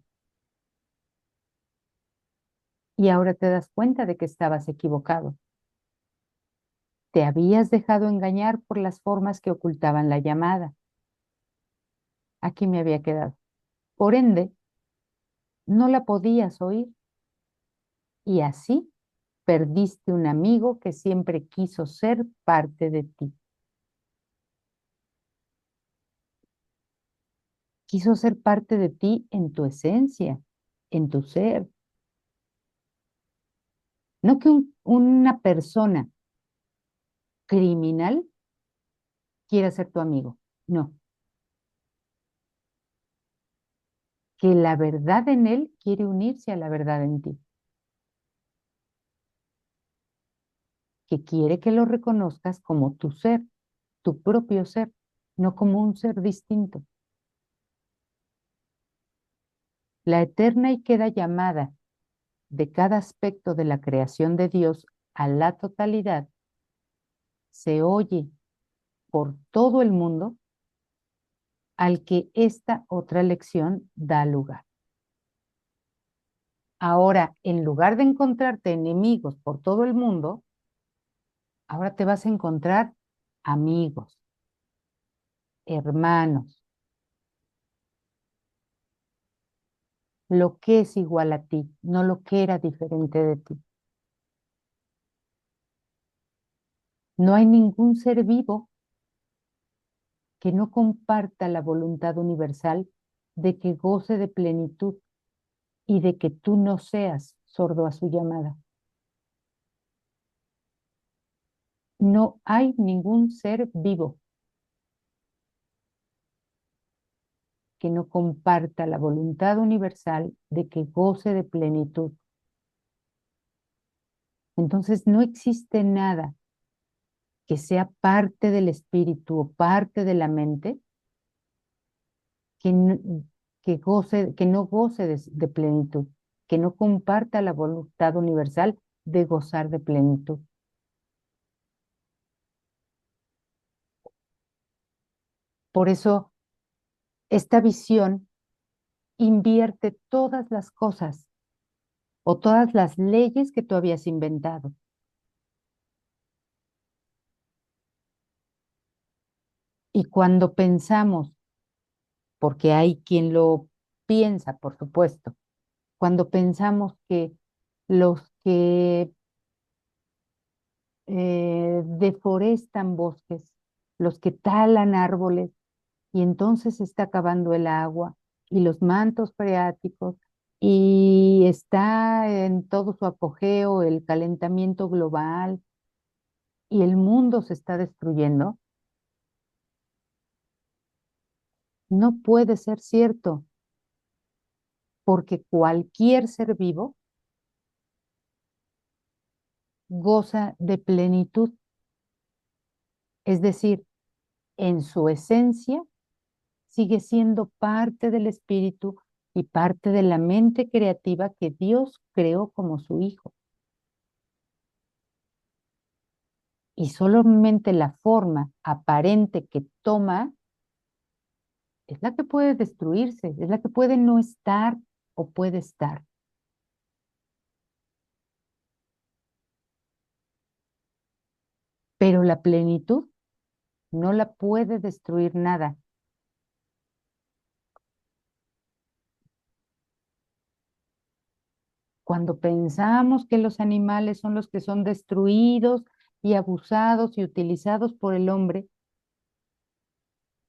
Y ahora te das cuenta de que estabas equivocado. Te habías dejado engañar por las formas que ocultaban la llamada. Aquí me había quedado. Por ende, no la podías oír y así perdiste un amigo que siempre quiso ser parte de ti. Quiso ser parte de ti en tu esencia, en tu ser. No que una persona criminal quiera ser tu amigo. No, que la verdad en él quiere unirse a la verdad en ti. Que quiere que lo reconozcas como tu ser, tu propio ser, no como un ser distinto. La eterna y queda llamada de cada aspecto de la creación de Dios a la totalidad se oye por todo el mundo al que esta otra lección da lugar. Ahora, en lugar de encontrarte enemigos por todo el mundo, ahora te vas a encontrar amigos, hermanos, lo que es igual a ti, no lo que era diferente de ti. No hay ningún ser vivo que no comparta la voluntad universal de que goce de plenitud y de que tú no seas sordo a su llamada. No hay ningún ser vivo que no comparta la voluntad universal de que goce de plenitud. Entonces no existe nada que sea parte del espíritu o parte de la mente que no, que no goce de plenitud, que no comparta la voluntad universal de gozar de plenitud. Por eso, esta visión invierte todas las cosas o todas las leyes que tú habías inventado. Y cuando pensamos, porque hay quien lo piensa, por supuesto, cuando pensamos que los que deforestan bosques, los que talan árboles, y entonces se está acabando el agua y los mantos freáticos, y está en todo su apogeo el calentamiento global, y el mundo se está destruyendo. No puede ser cierto, porque cualquier ser vivo goza de plenitud, es decir, en su esencia sigue siendo parte del espíritu y parte de la mente creativa que Dios creó como su hijo. Y solamente la forma aparente que toma es la que puede destruirse, es la que puede no estar o puede estar. Pero la plenitud no la puede destruir nada. Cuando pensamos que los animales son los que son destruidos y abusados y utilizados por el hombre,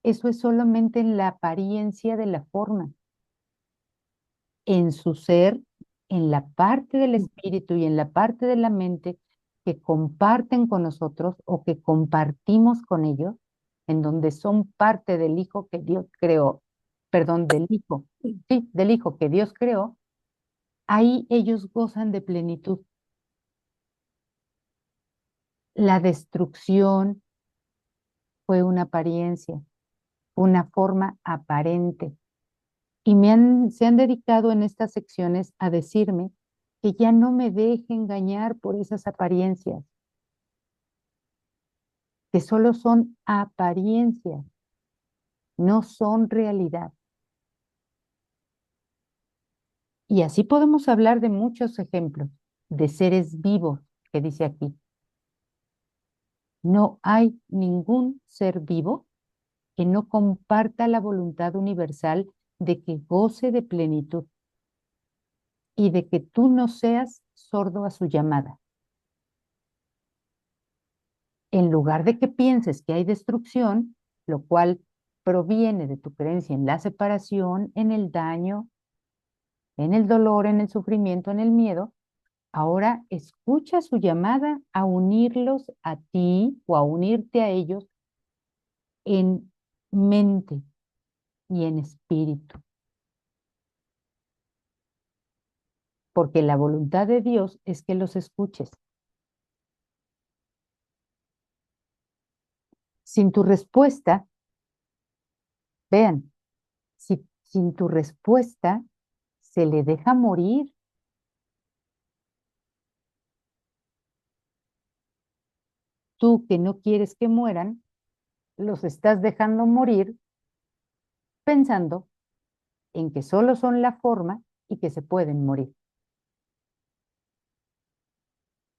eso es solamente en la apariencia de la forma. En su ser, en la parte del espíritu y en la parte de la mente que comparten con nosotros o que compartimos con ellos, en donde son parte del Hijo que Dios creó, perdón, del Hijo, sí, del Hijo que Dios creó, ahí ellos gozan de plenitud. La destrucción fue una apariencia, una forma aparente. Y se han dedicado en estas secciones a decirme que ya no me deje engañar por esas apariencias, que solo son apariencias, no son realidad. Y así podemos hablar de muchos ejemplos de seres vivos, que dice aquí. No hay ningún ser vivo que no comparta la voluntad universal de que goce de plenitud y de que tú no seas sordo a su llamada. En lugar de que pienses que hay destrucción, lo cual proviene de tu creencia en la separación, en el daño, en el dolor, en el sufrimiento, en el miedo, ahora escucha su llamada a unirlos a ti o a unirte a ellos en mente y en espíritu. Porque la voluntad de Dios es que los escuches. Sin tu respuesta, vean, si sin tu respuesta se le deja morir, tú que no quieres que mueran, los estás dejando morir pensando en que solo son la forma y que se pueden morir.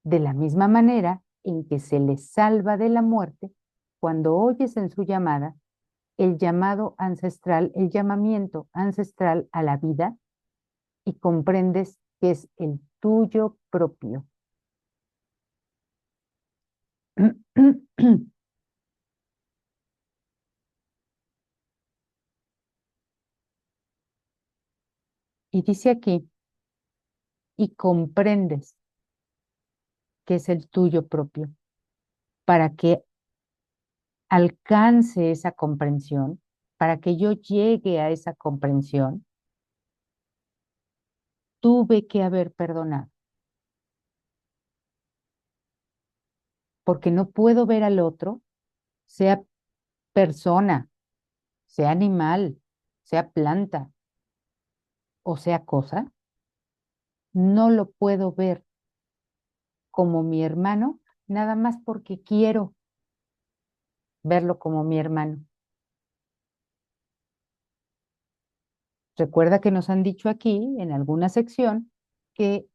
De la misma manera en que se les salva de la muerte cuando oyes en su llamada el llamado ancestral, el llamamiento ancestral a la vida y comprendes que es el tuyo propio. Y dice aquí, y comprendes que es el tuyo propio, para que alcance esa comprensión, para que yo llegue a esa comprensión, tuve que haber perdonado, porque no puedo ver al otro, sea persona, sea animal, sea planta o sea cosa, no lo puedo ver como mi hermano, nada más porque quiero verlo como mi hermano. Recuerda que nos han dicho aquí, en alguna sección, que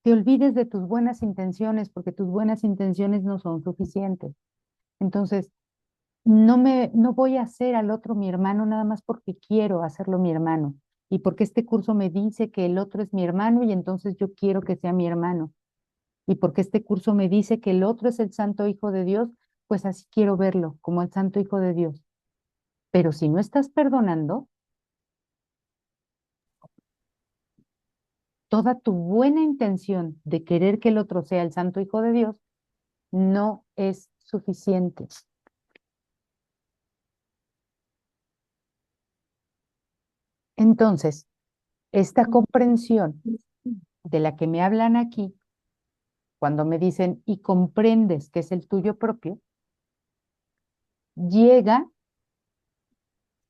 te olvides de tus buenas intenciones, porque tus buenas intenciones no son suficientes. Entonces, no voy a hacer al otro mi hermano nada más porque quiero hacerlo mi hermano y porque este curso me dice que el otro es mi hermano y entonces yo quiero que sea mi hermano. Y porque este curso me dice que el otro es el Santo Hijo de Dios, pues así quiero verlo, como el Santo Hijo de Dios. Pero si no estás perdonando, toda tu buena intención de querer que el otro sea el Santo Hijo de Dios no es suficiente. Entonces, esta comprensión de la que me hablan aquí, cuando me dicen y comprendes que es el tuyo propio, llega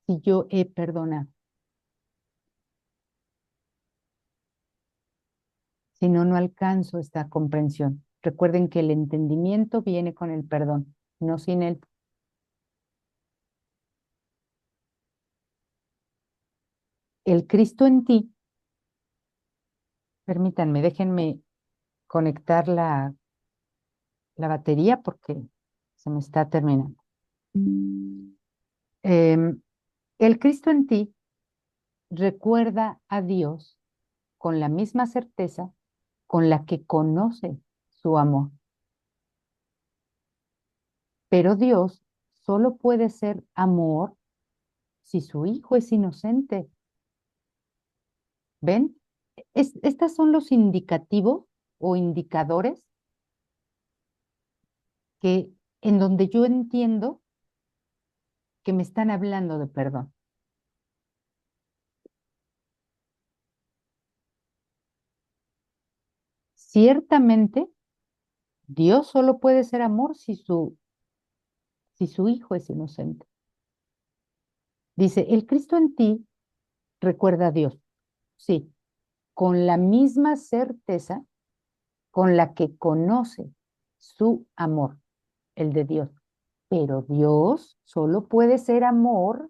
si yo he perdonado. Si no, no alcanzo esta comprensión. Recuerden que el entendimiento viene con el perdón, no sin él. El Cristo en ti, permítanme, déjenme conectar la batería porque se me está terminando. Em, el Cristo en ti recuerda a Dios con la misma certeza con la que conoce su amor. Pero Dios solo puede ser amor si su hijo es inocente. ¿Ven? Estas son los indicativos o indicadores que en donde yo entiendo que me están hablando de perdón. Ciertamente, Dios solo puede ser amor si su hijo es inocente. Dice, el Cristo en ti recuerda a Dios. Sí, con la misma certeza con la que conoce su amor, el de Dios. Pero Dios solo puede ser amor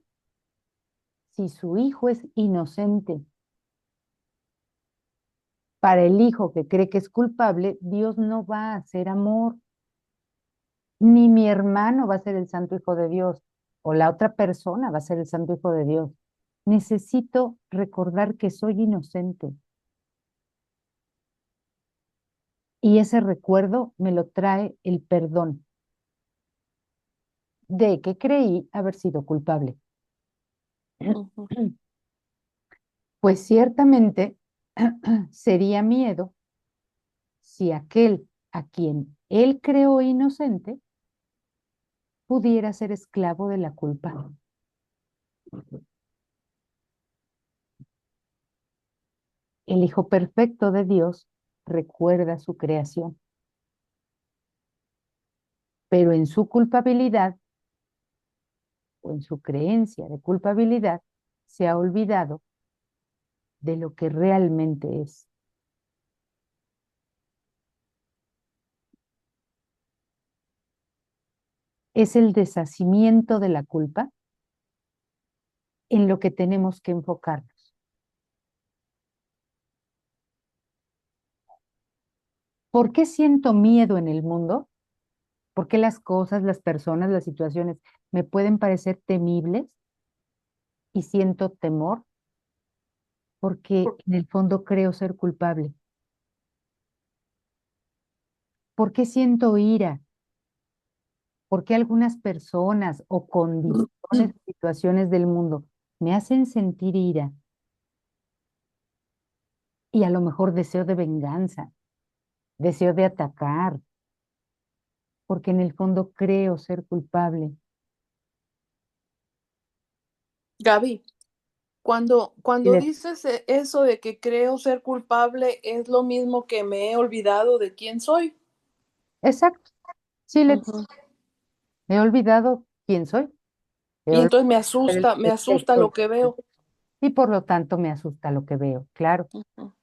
si su hijo es inocente. Para el hijo que cree que es culpable, Dios no va a ser amor. Ni mi hermano va a ser el santo hijo de Dios, o la otra persona va a ser el santo hijo de Dios. Necesito recordar que soy inocente. Y ese recuerdo me lo trae el perdón de que creí haber sido culpable. Ujú. Pues ciertamente sería miedo si aquel a quien él creó inocente pudiera ser esclavo de la culpa. El Hijo perfecto de Dios recuerda su creación, pero en su culpabilidad o en su creencia de culpabilidad se ha olvidado de lo que realmente es. Es el deshacimiento de la culpa en lo que tenemos que enfocarnos. ¿Por qué siento miedo en el mundo? ¿Por qué las cosas, las personas, las situaciones me pueden parecer temibles y siento temor? Porque en el fondo creo ser culpable. ¿Por qué siento ira? ¿Por qué algunas personas o condiciones, situaciones del mundo me hacen sentir ira? Y a lo mejor deseo de venganza, deseo de atacar, porque en el fondo creo ser culpable. Gaby, Y cuando dices eso de que creo ser culpable, es lo mismo que me he olvidado de quién soy. exacto, sí, Ujú. he olvidado quién soy, he Y olvidado entonces el me asusta pretexto lo que veo. y por lo tanto me asusta lo que veo, claro. Ujú,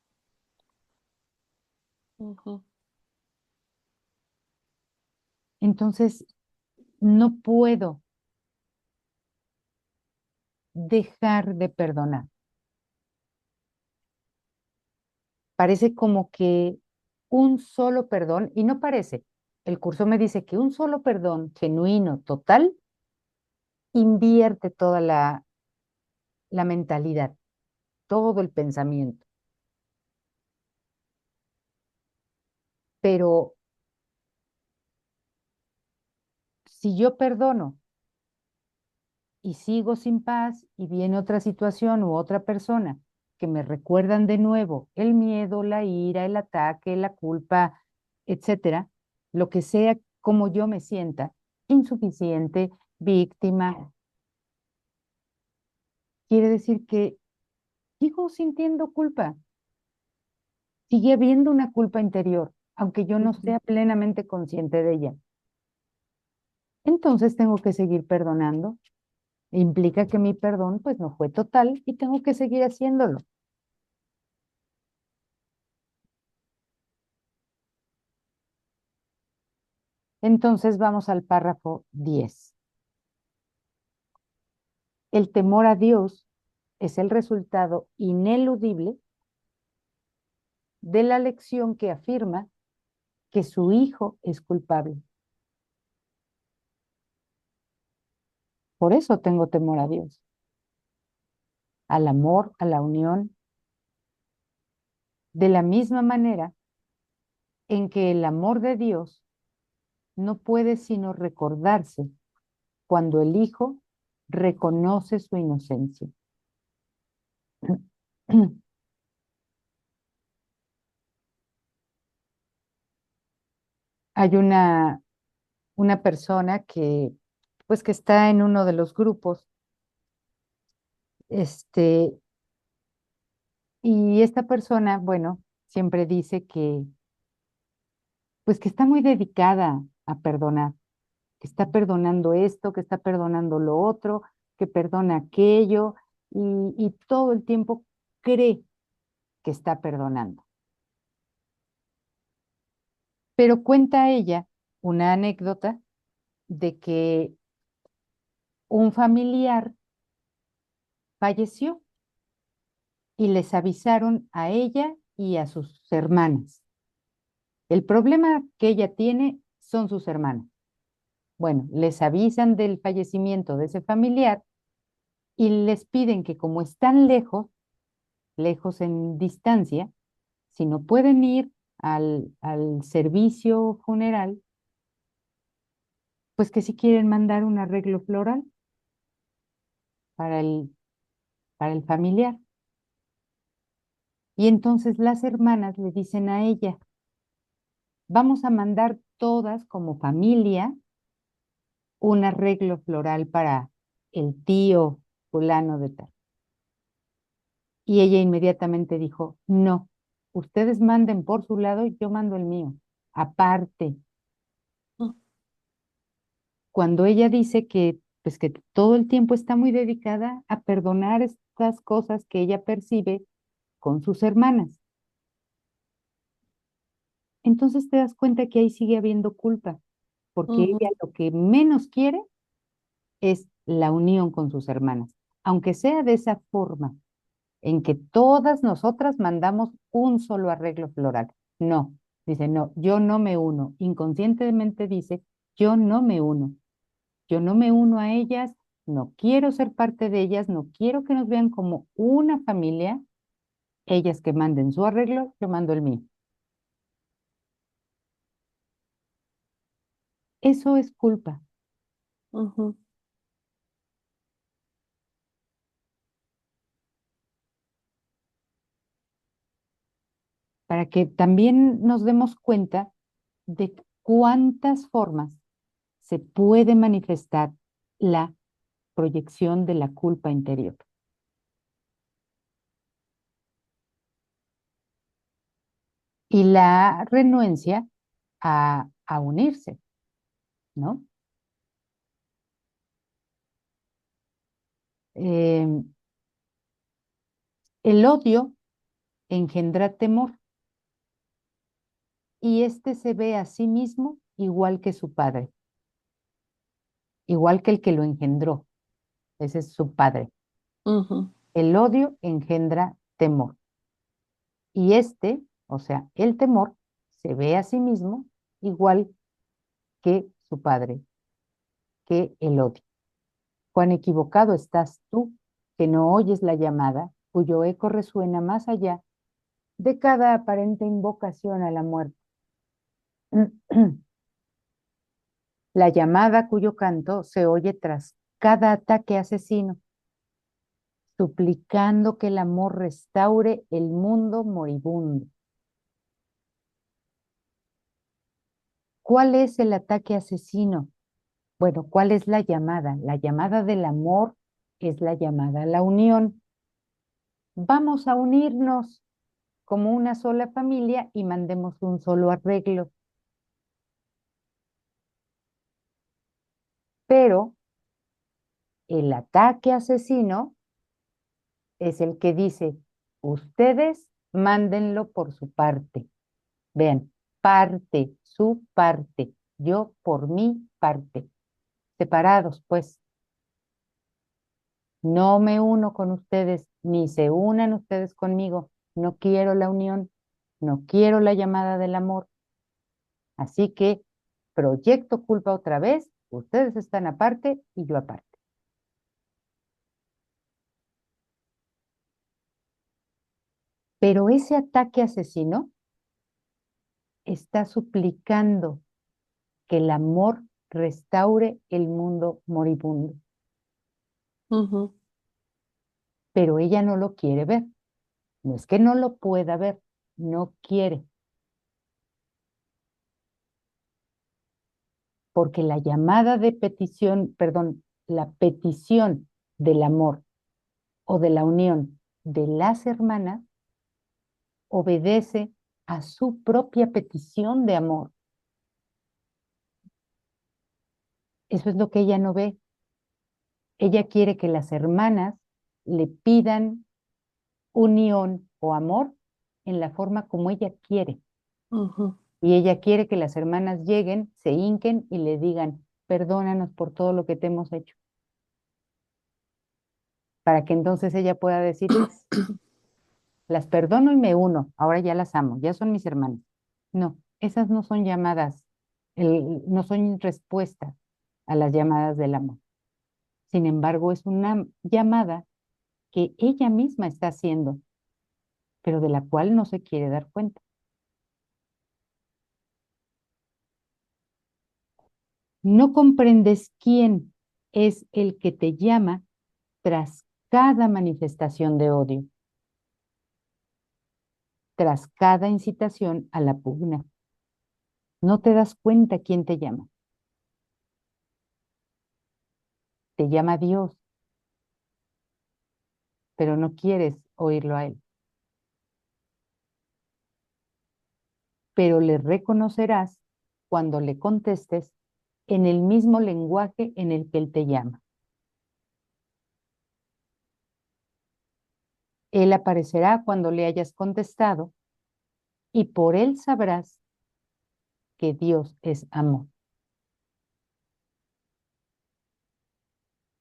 ujú, Entonces, no puedo dejar de perdonar. Parece como que un solo perdón, y no parece, el curso me dice que un solo perdón genuino, total, invierte toda la mentalidad, todo el pensamiento. Pero si yo perdono y sigo sin paz y viene otra situación u otra persona que me recuerdan de nuevo el miedo, la ira, el ataque, la culpa, etcétera, lo que sea como yo me sienta, insuficiente, víctima, quiere decir que sigo sintiendo culpa, sigue habiendo una culpa interior, aunque yo no ujú, sea plenamente consciente de ella. Entonces tengo que seguir perdonando. Implica que mi perdón pues no fue total y tengo que seguir haciéndolo. Entonces vamos al párrafo 10. El temor a Dios es el resultado ineludible de la lección que afirma que su hijo es culpable. Por eso tengo temor a Dios, al amor, a la unión, de la misma manera en que el amor de Dios no puede sino recordarse cuando el hijo reconoce su inocencia. Hay una persona que, pues, que está en uno de los grupos, este, y esta persona, bueno, siempre dice que, pues, que está muy dedicada a perdonar, que está perdonando esto, que está perdonando lo otro, que perdona aquello, y todo el tiempo cree que está perdonando. Pero cuenta ella una anécdota de que un familiar falleció y les avisaron a ella y a sus hermanas. El problema que ella tiene son sus hermanas. Bueno, les avisan del fallecimiento de ese familiar y les piden que como están lejos, lejos en distancia, si no pueden ir al servicio funeral, pues que si quieren mandar un arreglo floral para para el familiar. Y entonces las hermanas le dicen a ella, vamos a mandar todas como familia un arreglo floral para el tío fulano de tal. Y ella inmediatamente dijo, no, ustedes manden por su lado y yo mando el mío. Aparte, ujú, cuando ella dice que, pues que todo el tiempo está muy dedicada a perdonar estas cosas que ella percibe con sus hermanas. Entonces te das cuenta que ahí sigue habiendo culpa, porque ujú, ella lo que menos quiere es la unión con sus hermanas, aunque sea de esa forma, en que todas nosotras mandamos un solo arreglo floral. No, dice, no, yo no me uno. Inconscientemente dice, yo no me uno. Yo no me uno a ellas, no quiero ser parte de ellas, no quiero que nos vean como una familia. Ellas que manden su arreglo, yo mando el mío. Eso es culpa. ujú. para que también nos demos cuenta de cuántas formas se puede manifestar la proyección de la culpa interior. Y la renuencia a unirse, ¿no? El odio engendra temor y este se ve a sí mismo igual que su padre, igual que el que lo engendró. Ese es su padre. Ujú. El odio engendra temor y este, o sea, el temor, se ve a sí mismo igual que su padre, que el odio. Cuán equivocado estás tú, que no oyes la llamada, cuyo eco resuena más allá de cada aparente invocación a la muerte. La llamada cuyo canto se oye tras cada ataque asesino, suplicando que el amor restaure el mundo moribundo. ¿Cuál es el ataque asesino? Bueno, ¿cuál es la llamada? La llamada del amor es la llamada a la unión. Vamos a unirnos como una sola familia y mandemos un solo arreglo. Pero el ataque asesino es el que dice, ustedes mándenlo por su parte. Vean, parte, su parte, yo por mi parte. Separados, pues. No me uno con ustedes, ni se unan ustedes conmigo. No quiero la unión, no quiero la llamada del amor. Así que proyecto culpa otra vez, ustedes están aparte y yo aparte. Pero ese ataque asesino está suplicando que el amor restaure el mundo moribundo. Ujú. Pero ella no lo quiere ver. No es que no lo pueda ver, no quiere. Porque la llamada de petición, perdón, la petición del amor o de la unión de las hermanas obedece a su propia petición de amor. Eso es lo que ella no ve. Ella quiere que las hermanas le pidan unión o amor en la forma como ella quiere. Ujú. Y ella quiere que las hermanas lleguen, se hinquen y le digan, perdónanos por todo lo que te hemos hecho. Para que entonces ella pueda decir, las perdono y me uno, ahora ya las amo, ya son mis hermanas. No, esas no son llamadas, no son respuestas a las llamadas del amor. Sin embargo, es una llamada que ella misma está haciendo, pero de la cual no se quiere dar cuenta. No comprendes quién es el que te llama tras cada manifestación de odio, tras cada incitación a la pugna. No te das cuenta quién te llama. Te llama Dios, pero no quieres oírlo a Él. Pero le reconocerás cuando le contestes en el mismo lenguaje en el que Él te llama. Él aparecerá cuando le hayas contestado y por Él sabrás que Dios es amor.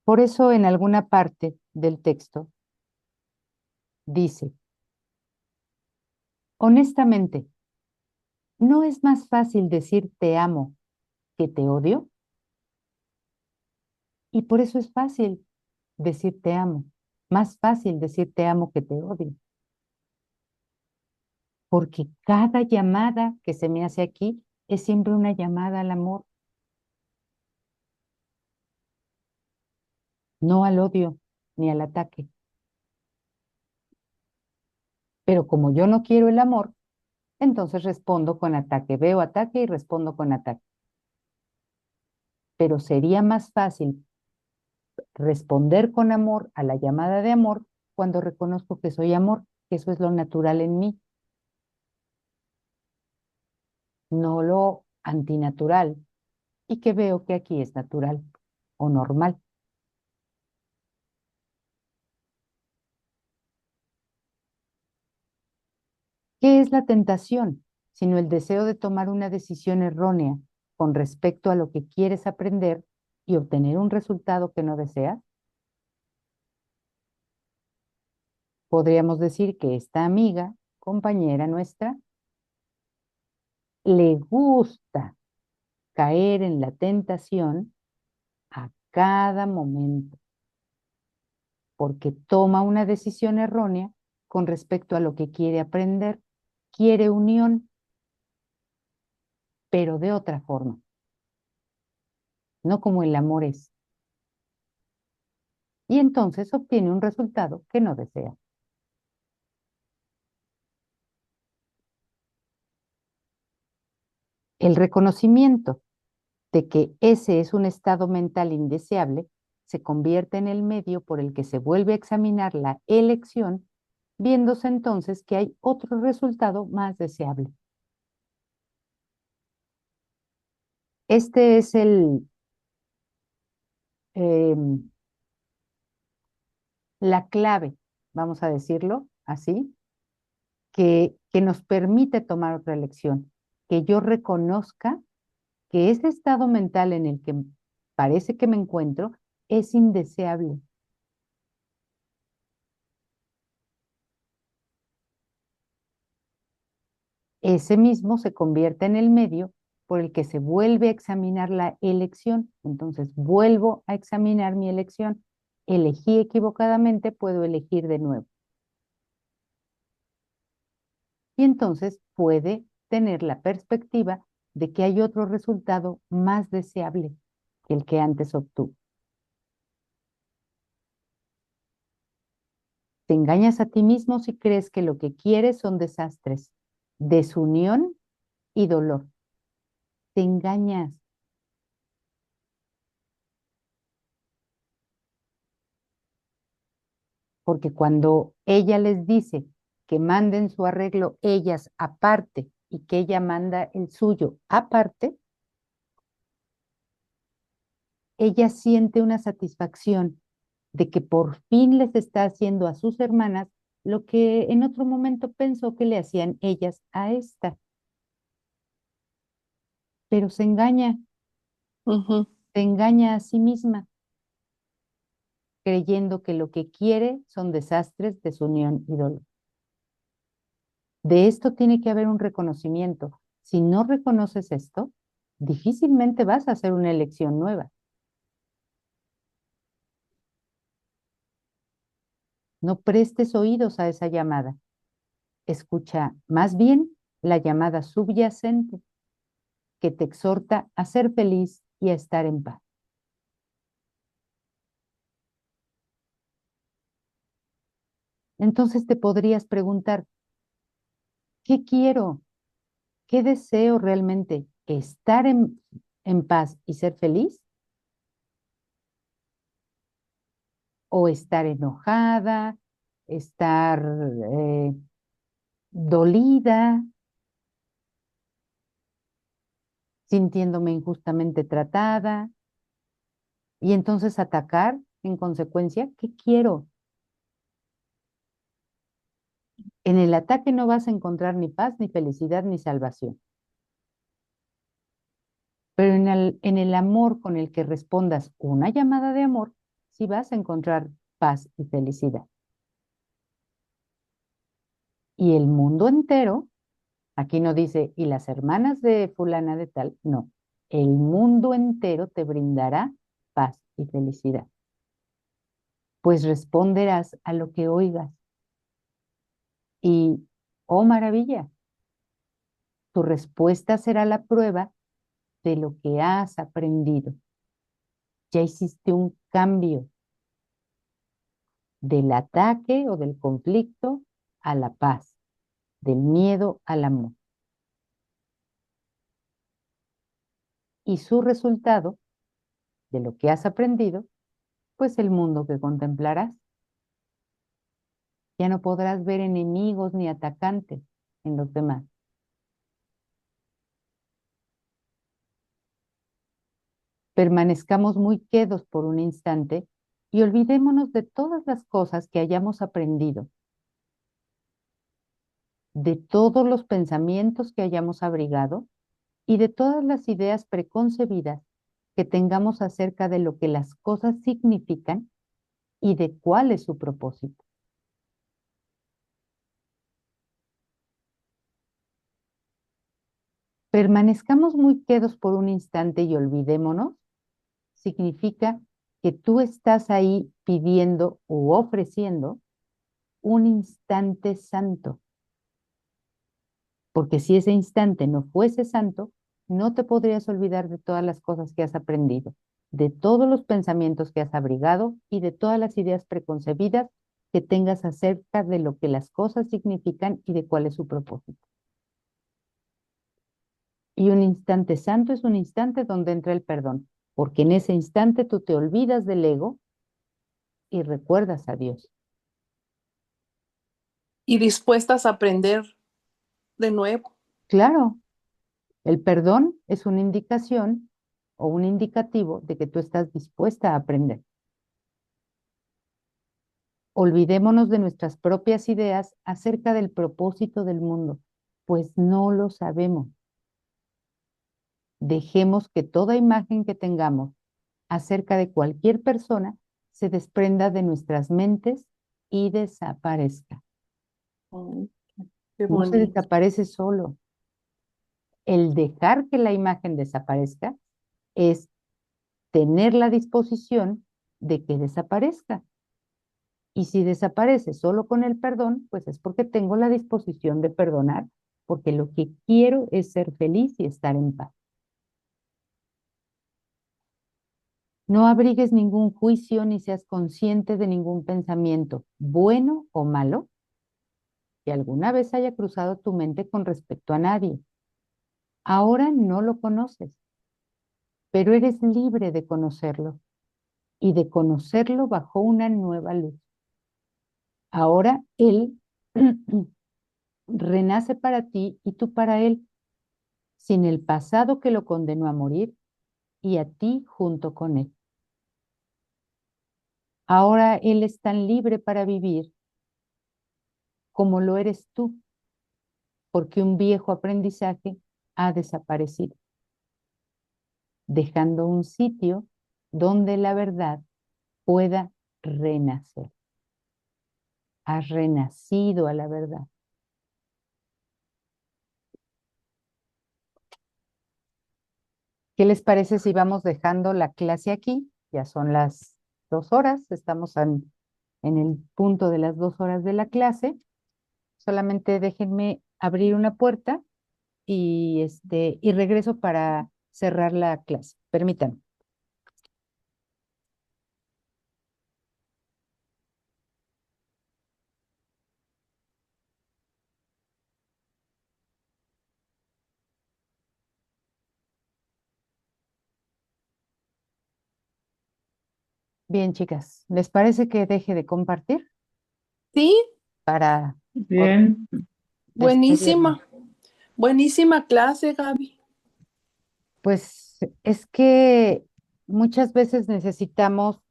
Por eso en alguna parte del texto dice, honestamente, ¿no es más fácil decir te amo que te odio? Y por eso es fácil decir te amo, más fácil decir te amo que te odio. Porque cada llamada que se me hace aquí es siempre una llamada al amor, no al odio ni al ataque. Pero como yo no quiero el amor, entonces respondo con ataque. Veo ataque y respondo con ataque. Pero sería más fácil responder con amor a la llamada de amor cuando reconozco que soy amor, que eso es lo natural en mí, no lo antinatural, y que veo que aquí es natural o normal. ¿Qué es la tentación? Sino el deseo de tomar una decisión errónea con respecto a lo que quieres aprender y obtener un resultado que no deseas. Podríamos decir que esta amiga, compañera nuestra, le gusta caer en la tentación a cada momento, porque toma una decisión errónea con respecto a lo que quiere aprender, quiere unión, pero de otra forma, no como el amor es. Y entonces obtiene un resultado que no desea. El reconocimiento de que ese es un estado mental indeseable se convierte en el medio por el que se vuelve a examinar la elección, viéndose entonces que hay otro resultado más deseable. Este es la clave, vamos a decirlo así, que nos permite tomar otra elección, que yo reconozca que ese estado mental en el que parece que me encuentro es indeseable. Ese mismo se convierte en el medio por el que se vuelve a examinar la elección. Entonces vuelvo a examinar mi elección. Elegí equivocadamente, puedo elegir de nuevo. Y entonces puede tener la perspectiva de que hay otro resultado más deseable que el que antes obtuvo. Te engañas a ti mismo si crees que lo que quieres son desastres, desunión y dolor. Te engañas. Porque cuando ella les dice que manden su arreglo ellas aparte y que ella manda el suyo aparte, ella siente una satisfacción de que por fin les está haciendo a sus hermanas lo que en otro momento pensó que le hacían ellas a esta. Pero se engaña a sí misma, creyendo que lo que quiere son desastres, desunión y dolor. De esto tiene que haber un reconocimiento. Si no reconoces esto, difícilmente vas a hacer una elección nueva. No prestes oídos a esa llamada. Escucha más bien la llamada subyacente que te exhorta a ser feliz y a estar en paz. Entonces te podrías preguntar, ¿qué quiero? ¿Qué deseo realmente? ¿Estar en paz y ser feliz? ¿O estar enojada? ¿Estar dolida? ¿Sintiéndome injustamente tratada? Y entonces atacar en consecuencia, ¿qué quiero? En el ataque no vas a encontrar ni paz, ni felicidad, ni salvación. Pero en el amor con el que respondas una llamada de amor, sí vas a encontrar paz y felicidad. Y el mundo entero, aquí no dice, y las hermanas de fulana de tal, no. El mundo entero te brindará paz y felicidad. Pues responderás a lo que oigas. Y, oh maravilla, tu respuesta será la prueba de lo que has aprendido. Ya hiciste un cambio del ataque o del conflicto a la paz, del miedo al amor. y su resultado de lo que has aprendido, pues el mundo que contemplarás. Ya no podrás ver enemigos ni atacantes en los demás. Permanezcamos muy quedos por un instante y olvidémonos de todas las cosas que hayamos aprendido, de todos los pensamientos que hayamos abrigado y de todas las ideas preconcebidas que tengamos acerca de lo que las cosas significan y de cuál es su propósito. Permanezcamos muy quedos por un instante y olvidémonos, significa que tú estás ahí pidiendo u ofreciendo un instante santo. Porque si ese instante no fuese santo, no te podrías olvidar de todas las cosas que has aprendido, de todos los pensamientos que has abrigado y de todas las ideas preconcebidas que tengas acerca de lo que las cosas significan y de cuál es su propósito. Y un instante santo es un instante donde entra el perdón, porque en ese instante tú te olvidas del ego y recuerdas a Dios. Y dispuestas a aprender de nuevo. Claro, el perdón es una indicación o un indicativo de que tú estás dispuesta a aprender. Olvidémonos de nuestras propias ideas acerca del propósito del mundo, pues no lo sabemos. Dejemos que toda imagen que tengamos acerca de cualquier persona se desprenda de nuestras mentes y desaparezca. Ay, qué No se bonito. desaparece solo. El dejar que la imagen desaparezca es tener la disposición de que desaparezca. Y si desaparece solo con el perdón, pues es porque tengo la disposición de perdonar, porque lo que quiero es ser feliz y estar en paz. No abrigues ningún juicio ni seas consciente de ningún pensamiento, bueno o malo, que alguna vez haya cruzado tu mente con respecto a nadie. Ahora no lo conoces, pero eres libre de conocerlo y de conocerlo bajo una nueva luz. Ahora él renace para ti y tú para él, sin el pasado que lo condenó a morir y a ti junto con él. Ahora él es tan libre para vivir como lo eres tú, porque un viejo aprendizaje ha desaparecido, dejando un sitio donde la verdad pueda renacer. Has renacido a la verdad. ¿Qué les parece si vamos dejando la clase aquí? Ya son las 2 horas, estamos en el punto de las 2 horas de la clase. Solamente déjenme abrir una puerta y regreso para cerrar la clase. Permítanme. Bien, chicas, ¿les parece que deje de compartir Sí, para Bien, despedirnos? buenísima. Buenísima clase, Gaby. Pues es que muchas veces necesitamos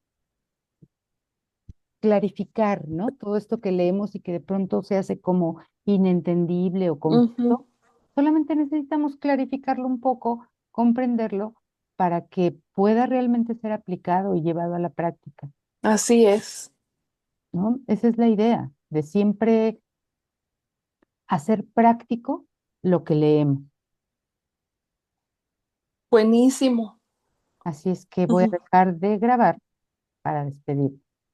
clarificar, ¿no? Todo esto que leemos y que de pronto se hace como inentendible o Ujú. confuso. Solamente necesitamos clarificarlo un poco, comprenderlo, para que pueda realmente ser aplicado y llevado a la práctica, Así es. ¿no? Esa es la idea, de siempre hacer práctico lo que leemos. Buenísimo. Así es que voy a Ujú. dejar de grabar para despedir.